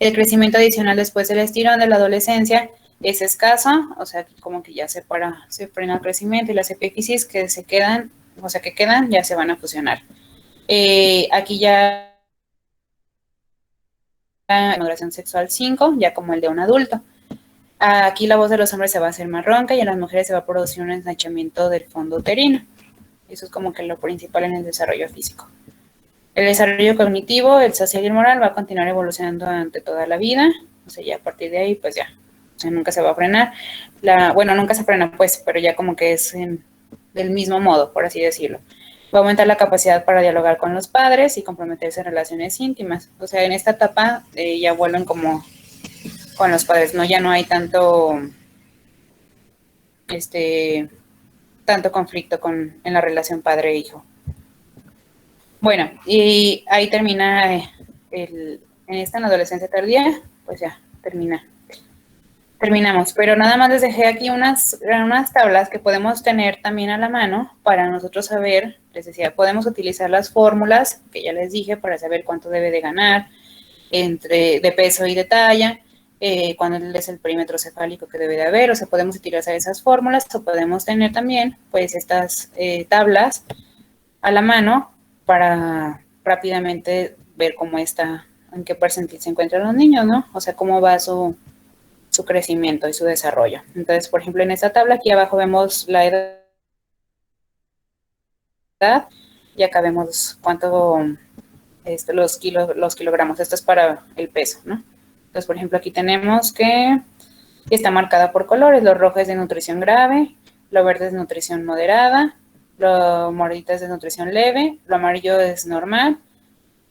El crecimiento adicional después del estirón de la adolescencia es escaso, o sea, como que ya se frena el crecimiento y las epífisis que quedan, ya se van a fusionar. Aquí ya maduración sexual 5, ya como el de un adulto. Aquí la voz de los hombres se va a hacer más ronca y en las mujeres se va a producir un ensanchamiento del fondo uterino. Eso es como que lo principal en el desarrollo físico. El desarrollo cognitivo, el social y el moral va a continuar evolucionando durante toda la vida. O sea, ya a partir de ahí, pues ya, o sea, nunca se va a frenar. Bueno, nunca se frena, pues, pero ya como que es del mismo modo, por así decirlo. Va a aumentar la capacidad para dialogar con los padres y comprometerse en relaciones íntimas. O sea, en esta etapa ya vuelven como con los padres, ¿no? Ya no hay tanto conflicto en la relación padre-hijo. Bueno, y ahí termina en la adolescencia tardía, pues ya terminamos. Pero nada más les dejé aquí unas tablas que podemos tener también a la mano para nosotros saber, les decía, podemos utilizar las fórmulas que ya les dije para saber cuánto debe de ganar de peso y de talla, cuál es el perímetro cefálico que debe de haber, o sea, podemos utilizar esas fórmulas o podemos tener también, pues, estas tablas a la mano para rápidamente ver cómo está, en qué percentil se encuentran los niños, ¿no? O sea, cómo va su crecimiento y su desarrollo. Entonces, por ejemplo, en esta tabla aquí abajo vemos la edad y acá vemos cuánto los kilogramos. Esto es para el peso, ¿no? Entonces, por ejemplo, aquí tenemos que está marcada por colores. Lo rojo es de nutrición grave, lo verde es de nutrición moderada, lo moradito es de nutrición leve, lo amarillo es normal,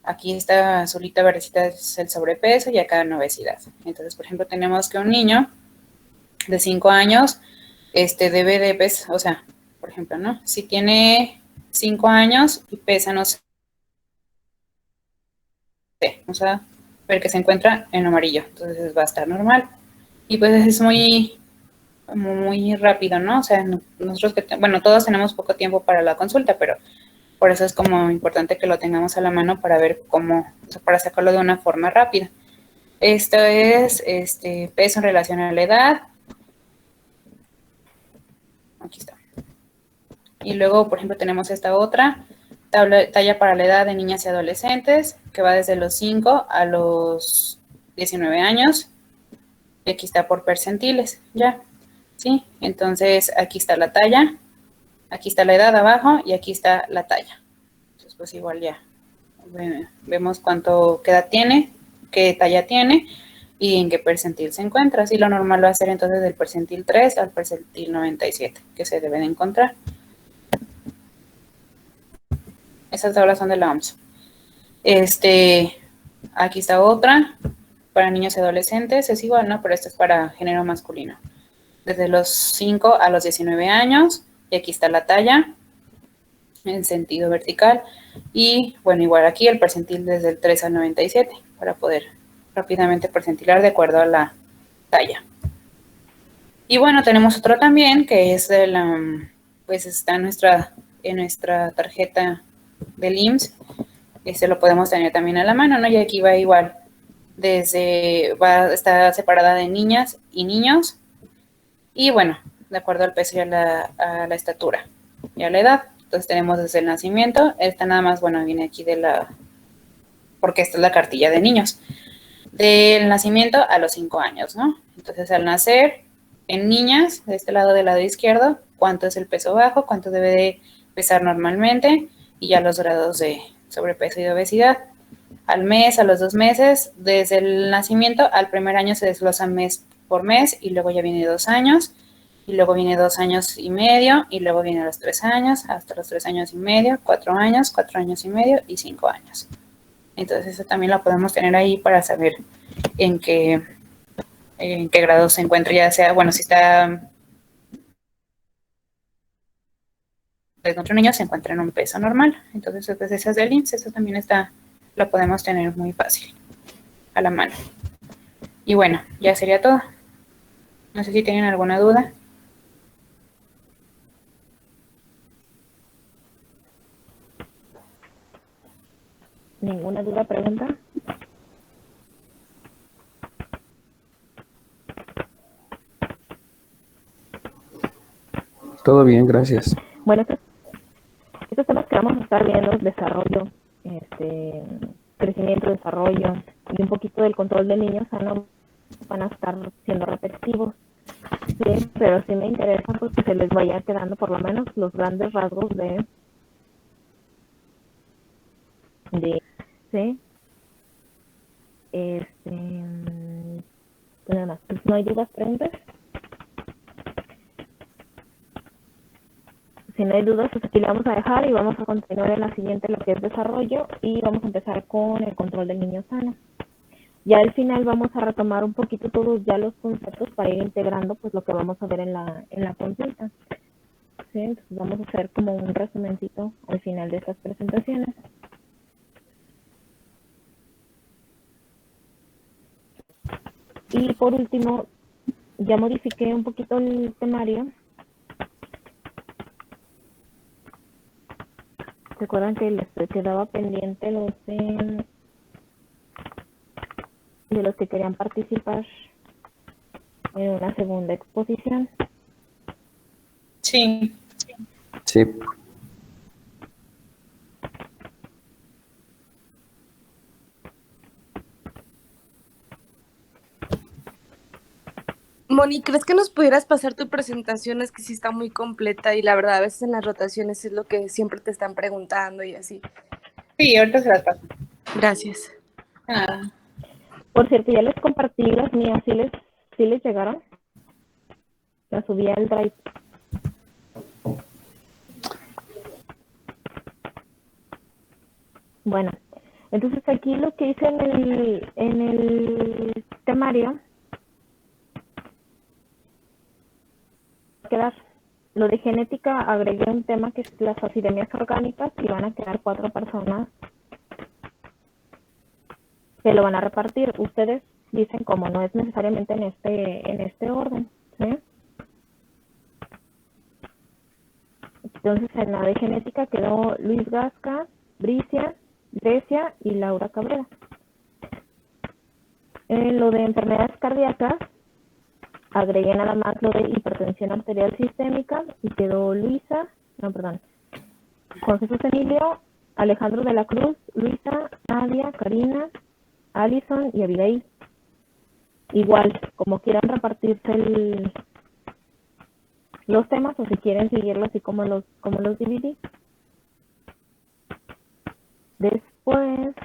Aquí esta azulita verdecita es el sobrepeso y acá en obesidad. Entonces, por ejemplo, tenemos que un niño de 5 años debe de pesar, o sea, por ejemplo, ¿no? Si tiene 5 años y pesa, no sé, vamos a ver que se encuentra en amarillo, entonces va a estar normal. Y pues es muy rápido, ¿no? O sea, nosotros bueno, todos tenemos poco tiempo para la consulta, pero por eso es como importante que lo tengamos a la mano para ver cómo, o sea, para sacarlo de una forma rápida. Esto es peso en relación a la edad. Aquí está. Y luego, por ejemplo, tenemos esta otra, talla para la edad de niñas y adolescentes, que va desde los 5 a los 19 años. Y aquí está por percentiles, ¿ya? ¿Sí? Entonces, aquí está la talla, aquí está la edad abajo y aquí está la talla. Entonces, pues igual ya vemos qué edad tiene, qué talla tiene y en qué percentil se encuentra. Así lo normal va a ser entonces del percentil 3 al percentil 97, que se deben encontrar. Esas tablas son de la OMS. Aquí está otra, para niños y adolescentes, es igual, ¿no? Pero esto es para género masculino. Desde los 5 a los 19 años, y aquí está la talla, en sentido vertical, y bueno, igual aquí el percentil desde el 3 al 97, para poder rápidamente percentilar de acuerdo a la talla. Y bueno, tenemos otro también, que es pues está en nuestra tarjeta del IMSS, lo podemos tener también a la mano, ¿no? Y aquí va igual, está separada de niñas y niños, y bueno, de acuerdo al peso y a la estatura y a la edad. Entonces tenemos desde el nacimiento, esta nada más, bueno, viene aquí porque esta es la cartilla de niños, del nacimiento a los 5 años, ¿no? Entonces al nacer, en niñas, de este lado del lado izquierdo, cuánto es el peso bajo, cuánto debe de pesar normalmente, y ya los grados de sobrepeso y de obesidad. Al mes, a los 2 meses, desde el nacimiento al primer año se desglosa mes por mes, y luego ya viene 2 años, y luego viene 2 años y medio, y luego viene los 3 años, hasta los 3 años y medio, 4 años, 4 años y medio y 5 años. Entonces eso también lo podemos tener ahí para saber en qué grado se encuentra, ya sea, bueno, si está de nuestro niño se encuentra en un peso normal. Entonces, pues esas del IMSS, eso también lo podemos tener muy fácil a la mano. Y bueno, ya sería todo. No sé si tienen alguna duda. ¿Ninguna duda, pregunta? Todo bien, gracias. Bueno, estos temas que vamos a estar viendo, desarrollo, crecimiento, desarrollo y un poquito del control del niño sano, van a estar siendo repetitivos. Sí, pero sí me interesa pues que se les vaya quedando por lo menos los grandes rasgos de sí. Nada más. Pues, ¿no hay dudas, preguntas? Si no hay dudas, pues aquí le vamos a dejar y vamos a continuar en la siguiente, lo que es desarrollo, y vamos a empezar con el control del niño sano. Ya al final vamos a retomar un poquito todos ya los conceptos para ir integrando pues lo que vamos a ver en la consulta. ¿Sí? Entonces vamos a hacer como un resumencito al final de estas presentaciones. Y por último, ya modifiqué un poquito el temario. ¿Recuerdan que les quedaba pendiente de los que querían participar en una segunda exposición? Sí. Sí. Moni, ¿crees que nos pudieras pasar tu presentación? Es que sí está muy completa y la verdad a veces en las rotaciones es lo que siempre te están preguntando y así. Sí, ahorita se las paso. Gracias. Nada. Por cierto, ya les compartí las mías, ¿sí les llegaron? Las subí al Drive. Bueno, Entonces aquí lo que hice en el temario, quedar lo de genética, agregué un tema que es las acidemias orgánicas y van a quedar 4 personas que lo van a repartir. Ustedes dicen como no es necesariamente en este orden, ¿sí? Entonces en la de genética quedó Luis Gasca, Bricia, Grecia y Laura Cabrera. En lo de enfermedades cardíacas, agregué nada más lo de hipertensión arterial sistémica y quedó José Jesús Emilio, Alejandro de la Cruz, Luisa, Nadia, Karina, Alison y Abigail. Igual, como quieran repartirse los temas o si quieren seguirlo así como los dividí. Después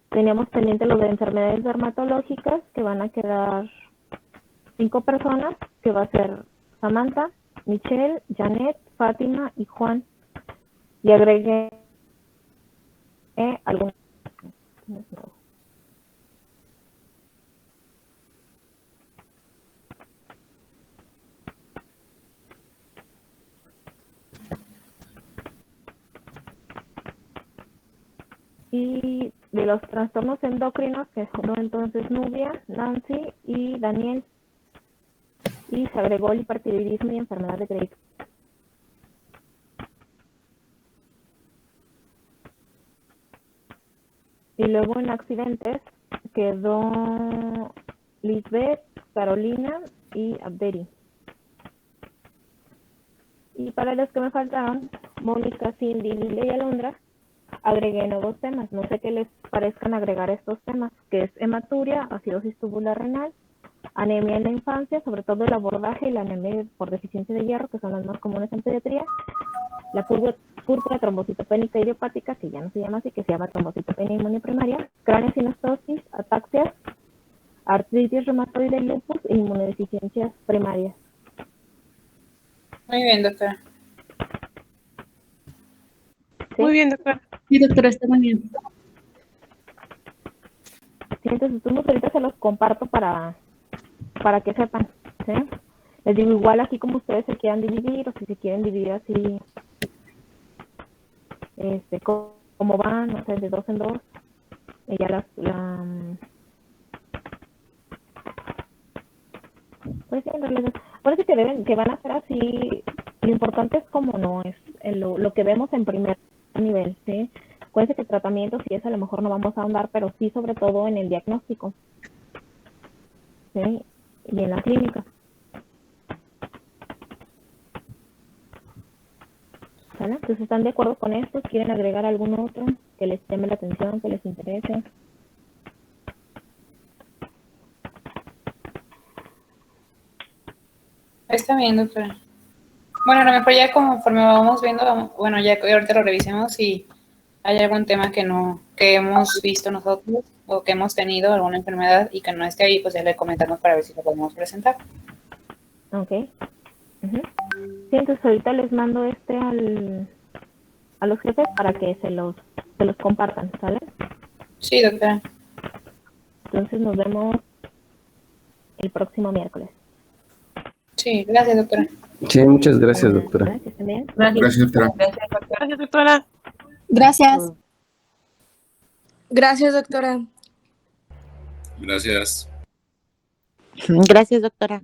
teníamos pendiente lo de enfermedades dermatológicas, que van a quedar 5 personas, que va a ser Samantha, Michelle, Janet, Fátima y Juan. Y agregué algunos. Y de los trastornos endocrinos, que son entonces Nubia, Nancy y Daniel. Y se agregó el hipertiroidismo y enfermedad de Graves. Y luego en accidentes quedó Lisbeth, Carolina y Abderi. Y para los que me faltaron, Mónica, Cindy, Lilia y Alondra, agregué nuevos temas. No sé qué les parezcan agregar estos temas, que es hematuria, acidosis tubular renal, anemia en la infancia, sobre todo el abordaje y la anemia por deficiencia de hierro, que son las más comunes en pediatría, la púrpura trombocitopénica idiopática, que ya no se llama así, que se llama trombocitopenia inmunoprimaria, craneosinostosis, ataxias, artritis reumatoide, lupus e inmunodeficiencias primarias. Muy bien, doctora. ¿Sí? Muy bien, doctora. Sí, doctora, está muy bien. Sí, entonces ahorita se los comparto para que sepan, ¿sí? Les digo, igual aquí como ustedes se quieran dividir, o si se quieren dividir así, como van, o sea, de 2 en 2, y ya pues sí, en realidad, parece que van a ser así. Lo importante es como no es lo que vemos en primer nivel, ¿sí? Acuérdense que el tratamiento, sí es, a lo mejor no vamos a ahondar, pero sí sobre todo en el diagnóstico, ¿sí? Y en la clínica. ¿Sale? Entonces, ¿están de acuerdo con esto? ¿Quieren agregar algún otro que les llame la atención, que les interese? Está bien, doctora. Bueno, a lo mejor ya conforme vamos viendo, bueno, ya que ahorita lo revisemos si hay algún tema que hemos visto nosotros o que hemos tenido alguna enfermedad y que no esté ahí, pues ya le comentamos para ver si lo podemos presentar. Ok. Sí, entonces ahorita les mando a los jefes para que se los compartan, ¿sale? Sí, doctora. Entonces nos vemos el próximo miércoles. Sí, gracias, doctora. Sí, muchas gracias, doctora. Gracias también. Gracias, doctora. Gracias, doctora. Gracias. Gracias, doctora. Gracias. Gracias, doctora.